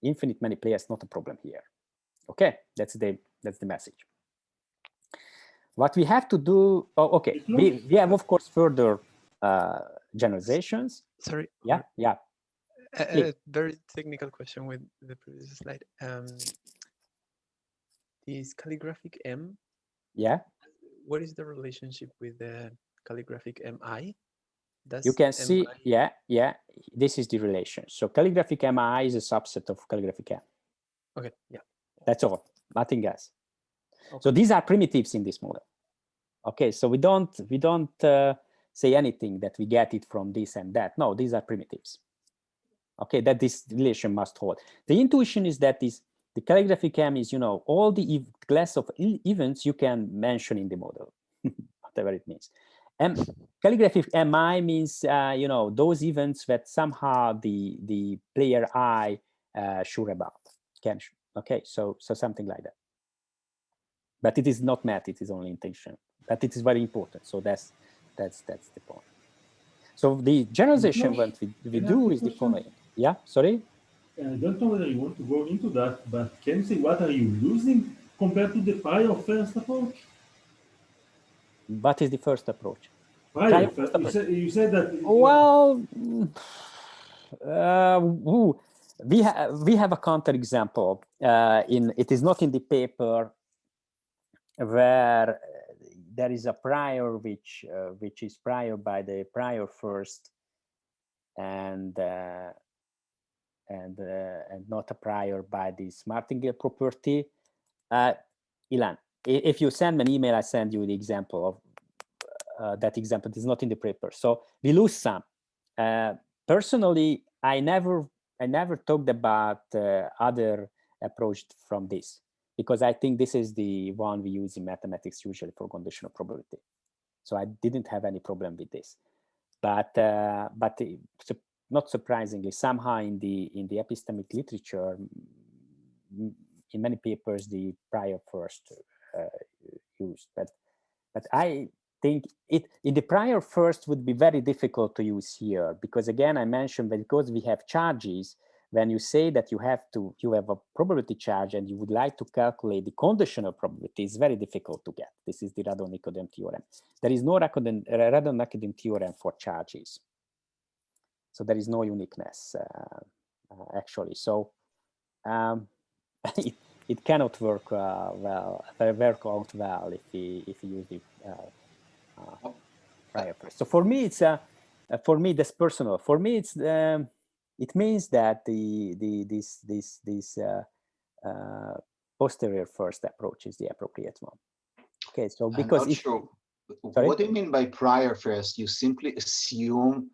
Infinite many players not a problem here. Okay, that's the message. What we have to do, okay, we have of course further generalizations. Sorry. Yeah. A very technical question with the previous slide. Is calligraphic M? Yeah. What is the relationship with the calligraphic MI? You can see, yeah, this is the relation. So calligraphic MI is a subset of calligraphic M. Okay, yeah. That's all, nothing else. Okay. So these are primitives in this model. Okay, so we don't say anything that we get it from this and that. No, these are primitives. Okay, that this relation must hold. The intuition is that the calligraphic M is, all the class of events you can mention in the model, whatever it means. And calligraphic MI means, those events that somehow the player I sure about. Okay, so something like that. But it is not math; it is only intention. But it is very important. So that's the point. So the generalization what we do is the following. Yeah, sorry. I don't know whether you want to go into that, but can you say what are you losing compared to the prior first approach? What is the first approach? Prior first, you said that. Well, we have a counterexample. It is not in the paper, where there is a prior which is prior by the prior first, and not a prior by this martingale property. Ilan, if you send me an email, I send you the example of that example. Is not in the paper. So we lose some. Personally, I never talked about other approach from this, because I think this is the one we use in mathematics usually for conditional probability. So I didn't have any problem with this, but not surprisingly, somehow in the epistemic literature, in many papers, the prior first used, but I think in the prior first would be very difficult to use here, because again, I mentioned that because we have charges, when you say that you have a probability charge and you would like to calculate the conditional probability, it's very difficult to get. This is the Radon-Nikodym theorem. There is no Radon-Nikodym theorem for charges. So there is no uniqueness actually. So it cannot work work out well if we use the prior first. So for me, it's for me that's personal. For me, it's it means that this posterior first approach is the appropriate one. Okay, so because I'm not sure. What do you mean by prior first? You simply assume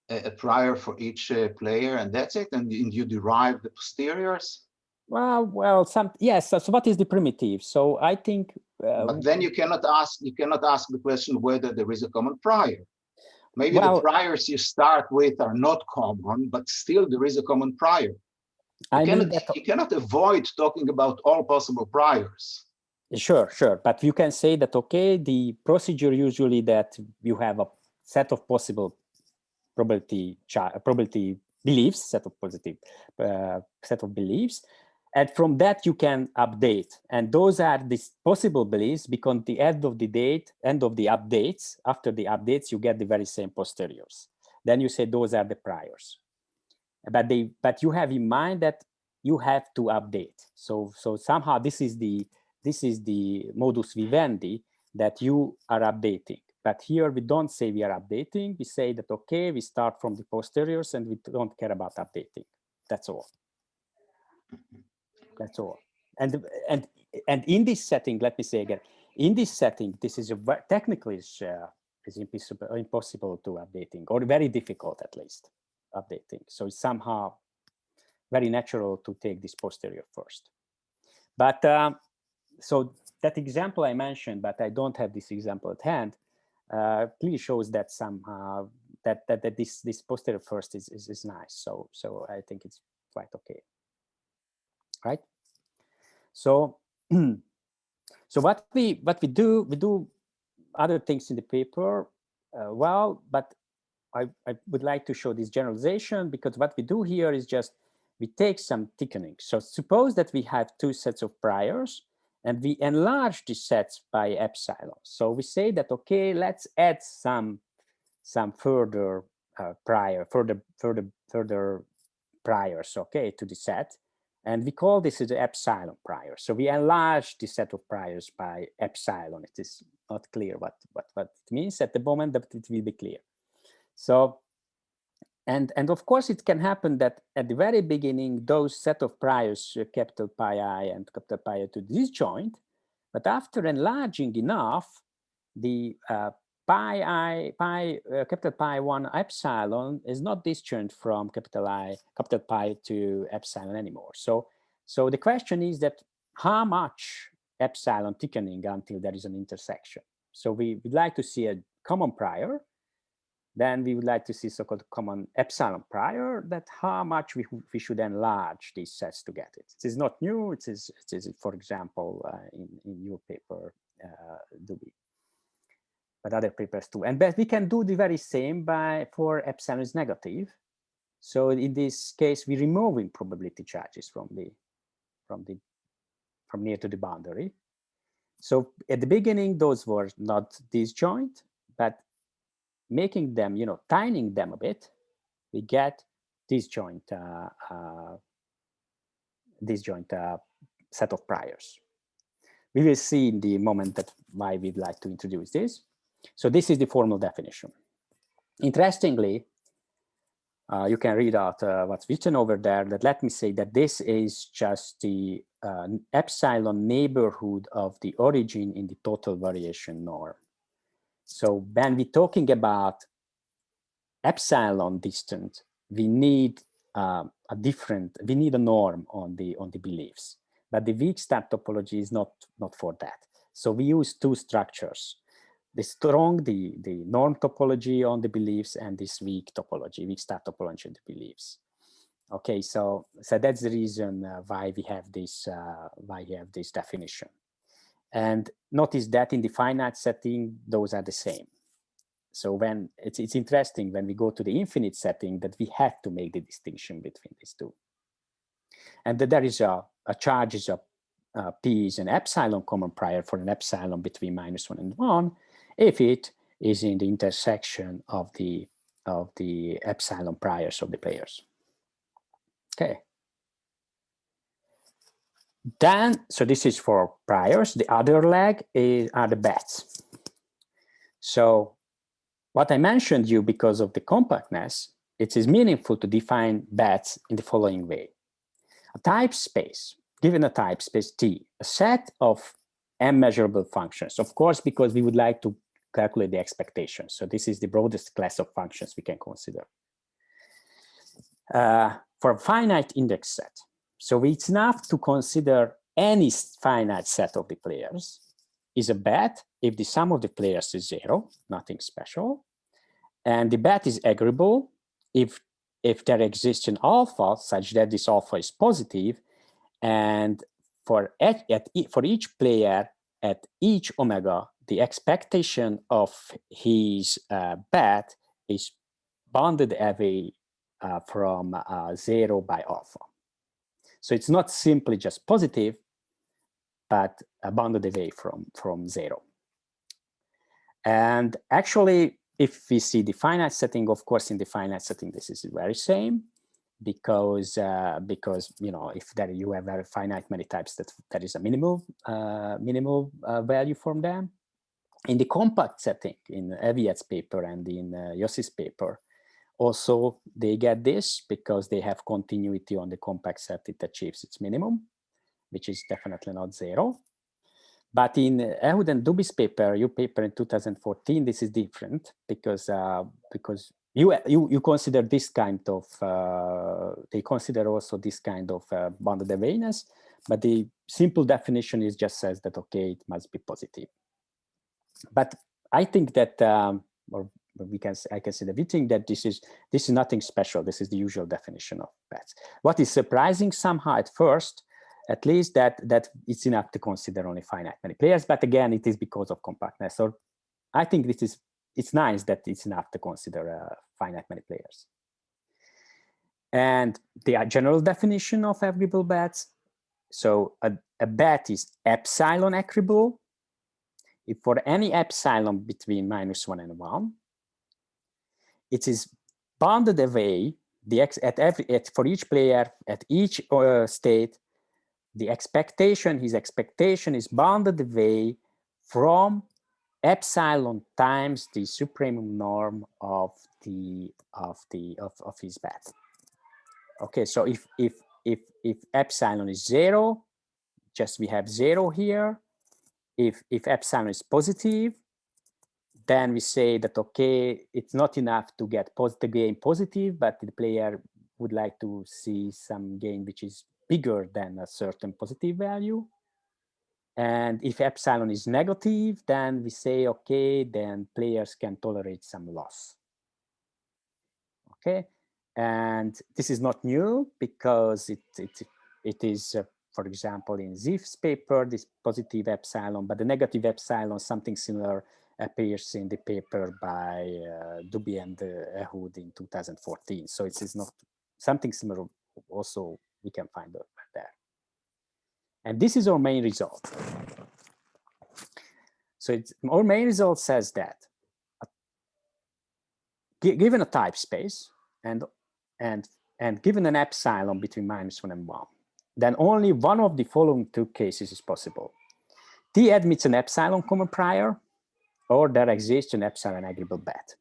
a prior for each player, and that's it, and you derive the posteriors? Well, yes. So what is the primitive? So I think. But then you cannot ask the question whether there is a common prior. Maybe the priors you start with are not common, but still there is a common prior. You cannot avoid talking about all possible priors. Sure. But you can say that, okay, the procedure usually that you have a set of possible probability beliefs, set of beliefs, and from that you can update. And those are these possible beliefs, because the end of the updates, after the updates, you get the very same posteriors. Then you say those are the priors. But you have in mind that you have to update. So somehow this is the modus vivendi, that you are updating. But here we don't say we are updating. We say that, okay, we start from the posteriors and we don't care about updating. That's all. That's all. And in this setting, let me say again, in this setting, this is technically is impossible to updating, or very difficult at least updating. So it's somehow very natural to take this posterior first. But so that example I mentioned, but I don't have this example at hand, clearly shows that somehow that this posterior first is nice. So I think it's quite okay, right? So so what we do other things in the paper, well, but I would like to show this generalization, because what we do here is just we take some thickening. So suppose that we have two sets of priors, and we enlarge the sets by epsilon. So we say that, okay, let's add some further further priors, okay, to the set, and we call this the epsilon prior. So we enlarge the set of priors by epsilon. It is not clear what it means at the moment, but it will be clear. So and of course it can happen that at the very beginning those set of priors, capital pi I and capital pi I, to disjoint, but after enlarging enough, the capital pi 1 epsilon is not disjoint from capital pi to epsilon anymore. So the question is that how much epsilon thickening until there is an intersection. So we would like to see a common prior. Then we would like to see so-called common epsilon prior, that how much we should enlarge these sets to get it. It is not new. It is for example, in your paper, but other papers too. And but we can do the very same for epsilon is negative. So in this case, we're removing probability charges from near to the boundary. So at the beginning, those were not disjoint, but making them, tining them a bit, we get disjoint set of priors. We will see in the moment that why we'd like to introduce this. So this is the formal definition. Interestingly, You can read out what's written over there. That let me say that this is just the epsilon neighborhood of the origin in the total variation norm. So when we're talking about epsilon distance, we need we need a norm on the beliefs. But the weak start topology is not for that. So we use two structures: the norm topology on the beliefs and this weak topology, weak start topology on the beliefs. Okay, so that's the reason why we have this definition. And notice that in the finite setting, those are the same. So when it's interesting when we go to the infinite setting that we have to make the distinction between these two. And that there is a charges of P is an epsilon common prior for an epsilon between -1 and 1 if it is in the intersection of the epsilon priors of the players. Okay. Then, so this is for priors. The other leg are the bets. So what I mentioned you because of the compactness, it is meaningful to define bets in the following way. A type space, given a type space T, a set of m measurable functions, of course, because we would like to calculate the expectations. So this is the broadest class of functions we can consider. For a finite index set. So it's enough to consider any finite set of the players is a bet if the sum of the players is 0, nothing special. And the bet is agreeable if there exists an alpha such that this alpha is positive, and for each player at each omega, the expectation of his bet is bounded away from 0 by alpha. So it's not simply just positive, but bounded away from 0. And actually, if we see the finite setting, of course, in the finite setting, this is the very same, because you know, if there you have very finite many types, that there is a minimal value from them. In the compact setting, in Aviat's paper and in Yossi's paper, also they get this because they have continuity on the compact set. It achieves its minimum, which is definitely not 0. But in Ehud and Duby's paper, your paper in 2014, this is different because you consider this kind of they consider also this kind of bounded awayness, but the simple definition is just says that okay, it must be positive. But I think that I can say that we think that this is nothing special. This is the usual definition of bets. What is surprising somehow at first, at least, that it's enough to consider only finite many players. But again, it is because of compactness. So I think it's nice that it's enough to consider finite many players. And the general definition of agreeable bets. So a bet is epsilon agreeable if for any epsilon between -1 and 1, it is bounded away for each player at each state. His expectation is bounded away from epsilon times the supremum norm of his bet. Okay, so if epsilon is 0, just we have 0 here. If epsilon is positive, then we say that okay, it's not enough to get gain positive, but the player would like to see some gain which is bigger than a certain positive value. And if epsilon is negative, then we say okay, then players can tolerate some loss. Okay, and this is not new because it is for example, in Ziff's paper, this positive epsilon, but the negative epsilon, something similar appears in the paper by Duby and Ehud in 2014. So it is not something similar also we can find there. And this is our main result. So our main result says that given a type space and given an epsilon between -1 and 1, then only one of the following two cases is possible. T admits an epsilon common prior, or there exists an epsilon agreeable bet.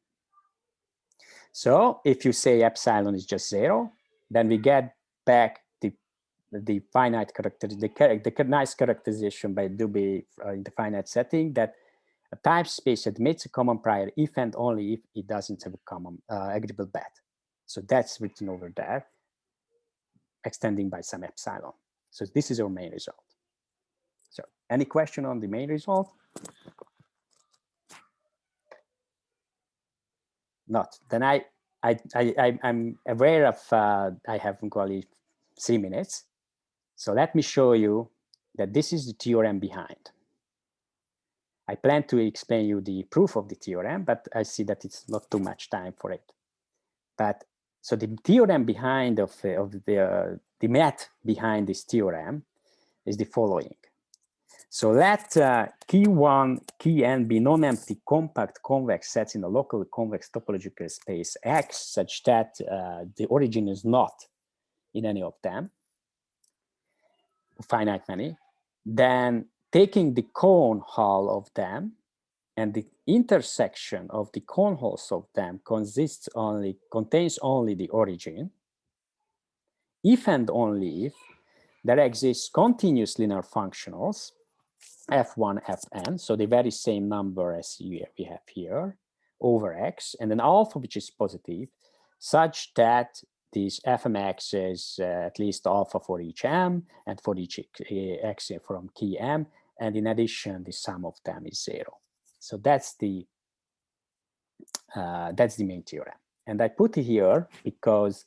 So if you say epsilon is just 0, then we get back the finite character, the nice characterization by Dubé in the finite setting that a type space admits a common prior if and only if it doesn't have a common agreeable bet. So that's written over there, extending by some epsilon. So this is our main result. So any question on the main result? Not. Then I'm aware of I have only 3 minutes. So let me show you that this is the theorem behind. I plan to explain you the proof of the theorem, but I see that it's not too much time for it. But so the theorem behind the math behind this theorem is the following. So let key 1, key n be non-empty compact convex sets in a locally convex topological space X such that the origin is not in any of them, finite many, then taking the cone hull of them and the intersection of the cone hulls of them contains only the origin, if and only if there exists continuous linear functionals f1, fn, so the very same number as we have here, over x, and then alpha, which is positive, such that this fmx is at least alpha for each m, and for each x from key m, and in addition, the sum of them is 0. So that's the main theorem. And I put it here because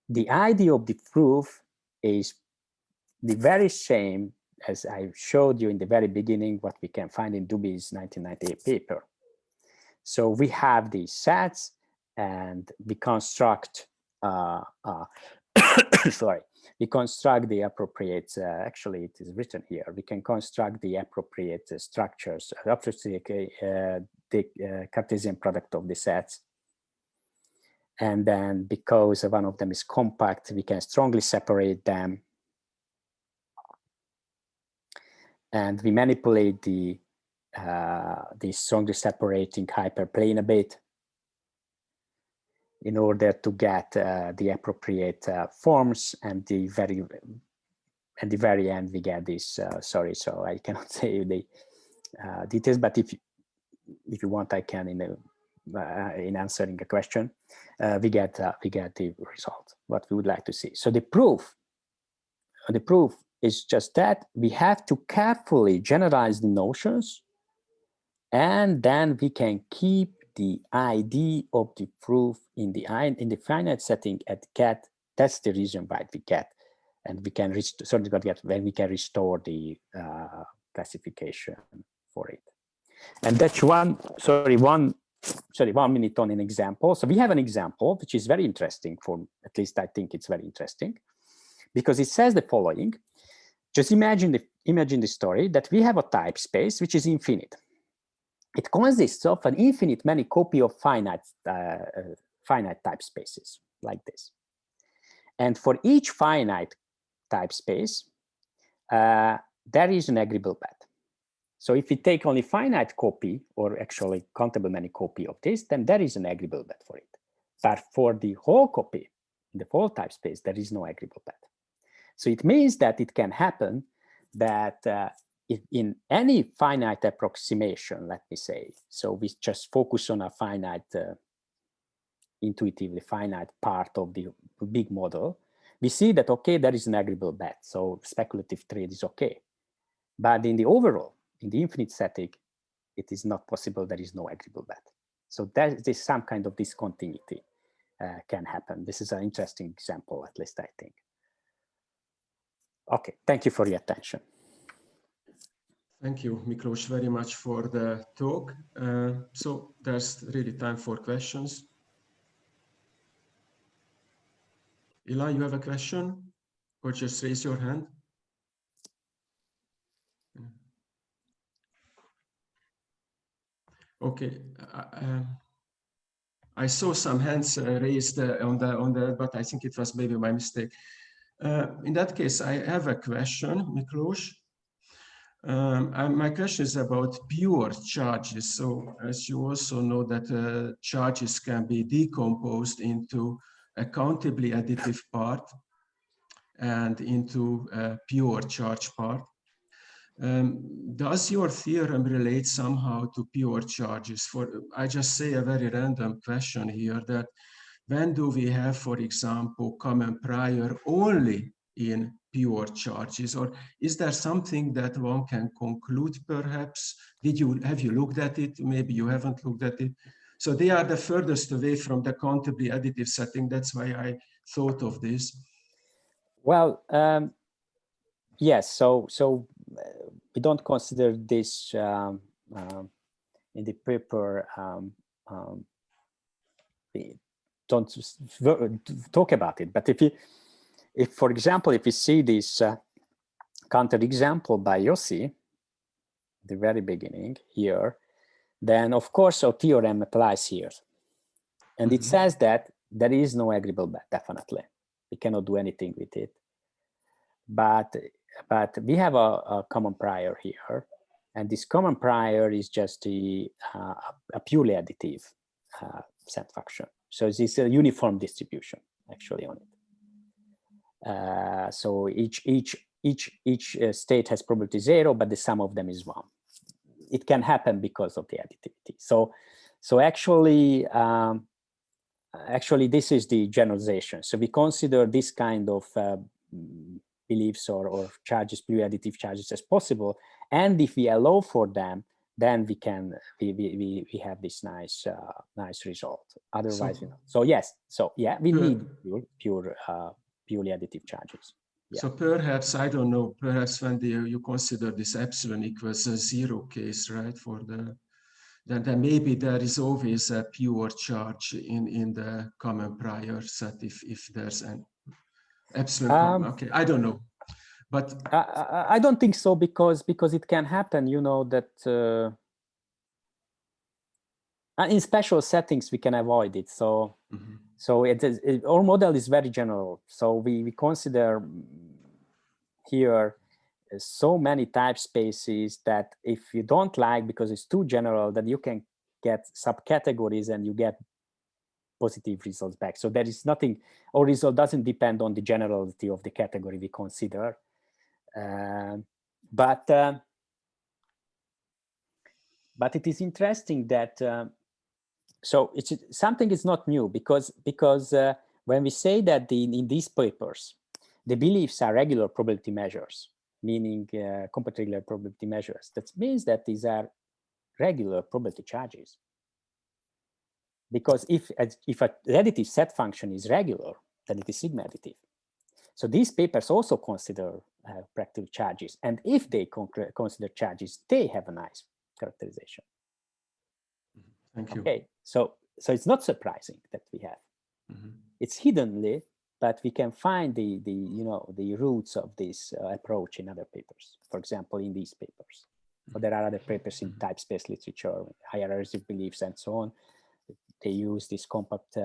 the idea of the proof is the very same as I showed you in the very beginning, what we can find in Dubé's 1998 paper. So we have these sets and we construct, sorry, we construct the appropriate, actually it is written here, we can construct the appropriate structures, the Cartesian product of the sets. And then because one of them is compact, we can strongly separate them. And we manipulate the strongly separating hyperplane a bit in order to get the appropriate forms, and at the very end we get this. Sorry, so I cannot say the details, but if you want, I can in answering a question. We get the result what we would like to see. So the proof is just that we have to carefully generalize the notions, and then we can keep the ID of the proof in the finite setting at get. That's the reason why we get, and we can when we can restore the classification for it. And that's one minute on an example. So we have an example which is very interesting at least I think it's very interesting, because it says the following. Just imagine the story that we have a type space which is infinite. It consists of an infinite many copy of finite type spaces like this. And for each finite type space, there is an agreeable bet. So if we take only finite copy, or actually countable many copy of this, then there is an agreeable bet for it. But for the whole copy, in the whole type space, there is no agreeable bet. So it means that it can happen that if in any finite approximation, let me say, so we just focus on a finite, intuitively finite part of the big model, we see that, okay, there is an agreeable bet, so speculative trade is okay. But in the overall, in the infinite setting, it is not possible, there is no agreeable bet. So there's some kind of discontinuity can happen. This is an interesting example, at least I think. Okay, thank you for your attention. Thank you, Miklos, very much for the talk. So there's really time for questions. Eli, you have a question? Or just raise your hand. Okay. I saw some hands raised on the, but I think it was maybe my mistake. In that case, I have a question, Miklos. My question is about pure charges. So as you also know that charges can be decomposed into a countably additive part and into a pure charge part. Does your theorem relate somehow to pure charges? I just say a very random question here, that when do we have, for example, common prior only in pure charges, or is there something that one can conclude perhaps? Have you looked at it? Maybe you haven't looked at it. So they are the furthest away from the countably additive setting. That's why I thought of this. Well, yes. So we don't consider this in the paper. We don't talk about it. But if for example, if you see this counterexample by Yossi, the very beginning here, then of course our theorem applies here, and it says that there is no agreeable bet. Definitely, we cannot do anything with it. But we have a common prior here, and this common prior is just a purely additive set function. So it's a uniform distribution actually on it. So each state has probability 0, but the sum of them is 1. It can happen because of the additivity. So actually this is the generalization. So we consider this kind of beliefs or charges, pure additive charges as possible, and if we allow for them, then we have this nice result. Otherwise, so yes, so yeah, we need purely additive charges. Yeah. So perhaps, I don't know, perhaps when you consider this epsilon equals a 0 case, right? For then maybe there is always a pure charge in the common prior set if there's an epsilon. Okay, I don't know. But I don't think so, because it can happen, you know, that in special settings we can avoid it. So so our model is very general. So we consider here so many type spaces that if you don't like, because it's too general, that you can get subcategories and you get positive results back. So there is nothing, our result doesn't depend on the generality of the category we consider. But it is interesting that so something is not new, because when we say that in these papers the beliefs are regular probability measures, meaning complete regular probability measures, that means that these are regular probability charges. Because if a additive set function is regular, then it is sigma additive. So these papers also consider practical charges, and if they consider charges, they have a nice characterization. Thank you. Okay, so it's not surprising that we have. It's hiddenly, but we can find the roots of this approach in other papers. For example, in these papers, but there are other papers in type space literature, hierarchical beliefs, and so on. They use this compact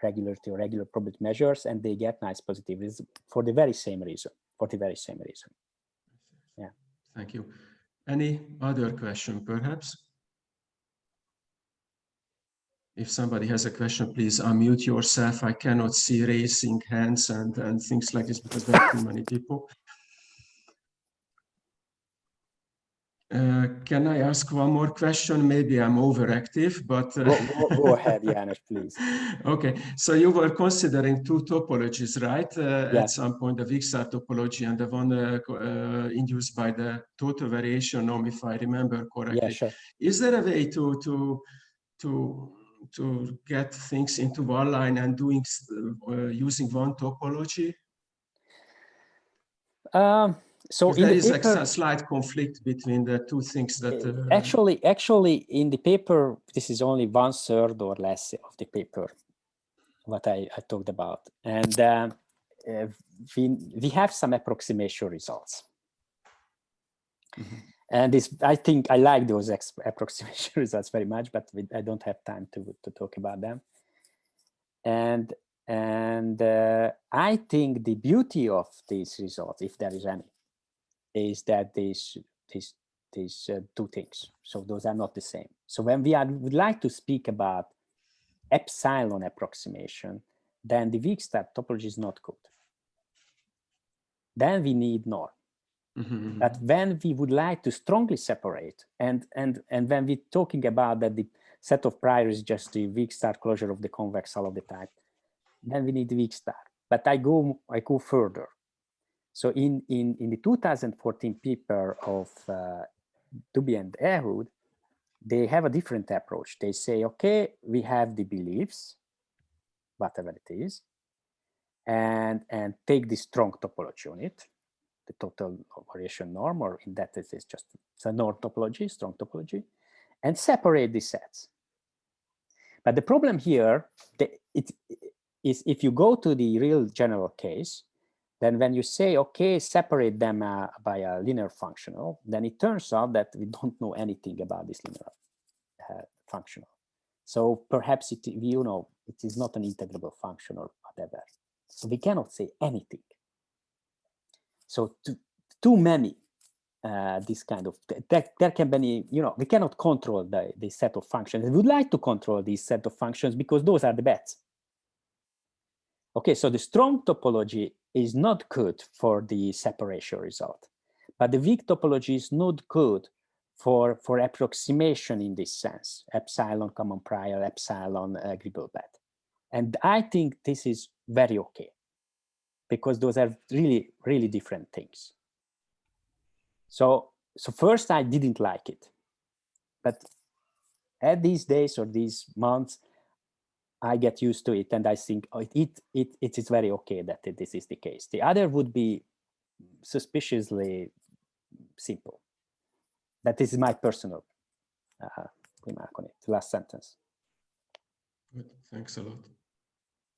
regularity or regular probability measures, and they get nice positive results for the very same reason. Yeah. Thank you. Any other question, perhaps? If somebody has a question, please unmute yourself. I cannot see raising hands and things like this because there are too many people. Can I ask one more question? Maybe I'm overactive, but... Go ahead, Janos, please. Okay, so you were considering two topologies, right? Yes. At some point, the Vixar topology and the one induced by the total variation norm, if I remember correctly. Yeah, sure. Is there a way to get things into one line and doing using one topology? So there is like a slight conflict between the two things that actually in the paper, this is only 1/3 or less of the paper what I talked about, and we have some approximation results. And I think I like those approximation results very much, but I don't have time to talk about them. And I think the beauty of these results, if there is any, is that these is two things. So those are not the same. So when we would like to speak about epsilon approximation, then the weak start topology is not good. Then we need norm. Mm-hmm. But when we would like to strongly separate, and when we're talking about that the set of priors is just the weak star closure of the convex hull of the type, then we need the weak star. But I go further. So in the 2014 paper of Dubé and Ehud, they have a different approach. They say, okay, we have the beliefs, whatever it is, and take the strong topology on it, the total variation norm, or in that it is just it's a norm topology, strong topology, and separate the sets. But the problem here is if you go to the real general case, then when you say, okay, separate them by a linear functional, then it turns out that we don't know anything about this linear functional. So perhaps it is not an integrable function or whatever. So we cannot say anything. So too many this kind of, there can be, we cannot control the set of functions. We would like to control these set of functions because those are the bets. Okay, so the strong topology is not good for the separation result, but the weak topology is not good for approximation in this sense, epsilon common prior, epsilon agreeable bet. And I think this is very okay, because those are really, really different things. So first I didn't like it, but at these days or these months, I get used to it, and I think it is very okay that this is the case. The other would be suspiciously simple. That is my personal remark on it. Last sentence. Good. Thanks a lot.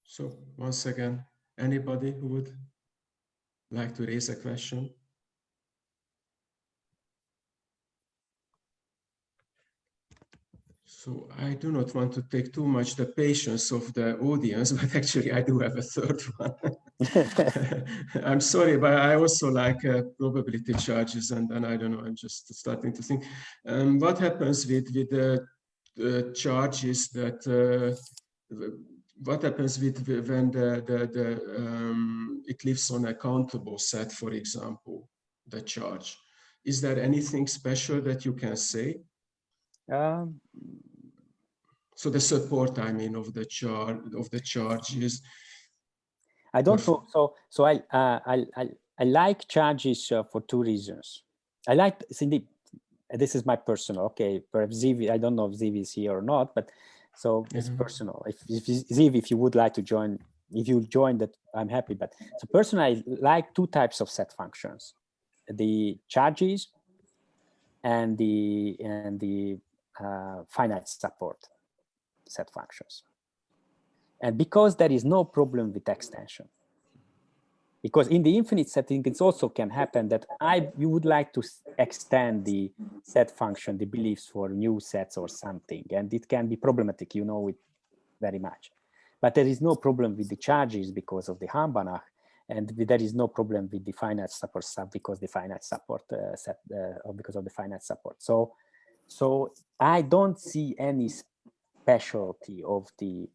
So once again, anybody who would like to raise a question? So I do not want to take too much the patience of the audience, but actually I do have a third one. I'm sorry, but I also like probability charges, and I don't know, I'm just starting to think. What happens with the charges that, what happens with when it lives on a countable set, for example, the charge? Is there anything special that you can say? So the support, I mean, of the charges. I don't know. So I like charges for two reasons. I like, Cindy, this is my personal. Okay, perhaps Ziv, I don't know if Ziv is here or not, but so it's personal. If Ziv, if you would like to join, if you join that, I'm happy. But so personally, I like two types of set functions: the charges and the finite support set functions. And because there is no problem with extension, because in the infinite setting, it also can happen that you would like to extend the set function, the beliefs for new sets or something, and it can be problematic, you know it very much. But there is no problem with the charges because of the Hahn-Banach, and there is no problem with the finite support sub because the finite support set or because of the finite support. So I don't see any specialty of the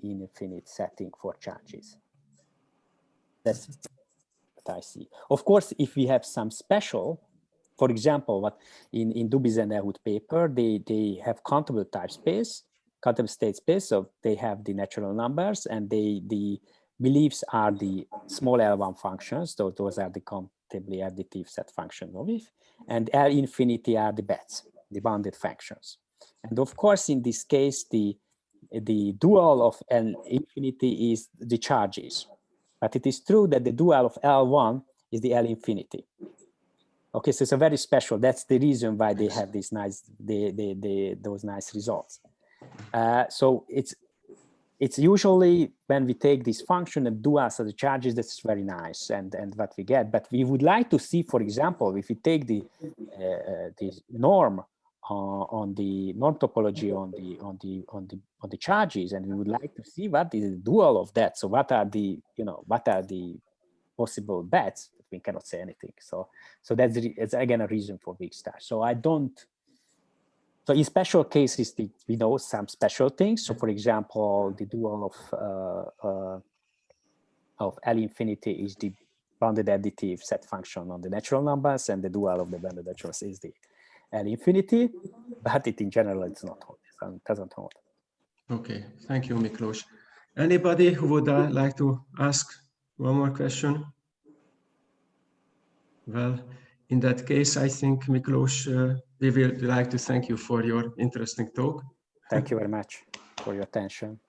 infinite setting for charges. That's what I see. Of course, if we have some special, for example, what in Dubé's and Ehud paper, they have countable type space, countable state space, so they have the natural numbers, and the beliefs are the small L1 functions, so those are the countably additive set functions of if, and L infinity are the bets, the bounded functions. And of course, in this case, the dual of L infinity is the charges. But it is true that the dual of L1 is the L infinity. Okay, so it's a very special. That's the reason why they have these nice, those nice results. So it's usually when we take this function and duals of the charges, that's very nice, and what we get. But we would like to see, for example, if we take the norm on the norm topology on the charges, and we would like to see what is the dual of that. So what are the possible bets we cannot say anything. So it's again a reason for weak stars. So I don't. So in special cases, we know some special things. So for example, the dual of L infinity is the bounded additive set function on the natural numbers, and the dual of the bounded naturals is the L infinity. But in general, it's not hold. It doesn't hold. Okay, thank you, Miklos. Anybody who would like to ask one more question? Well, in that case, I think, Miklos, we would like to thank you for your interesting talk. Thank you very much for your attention.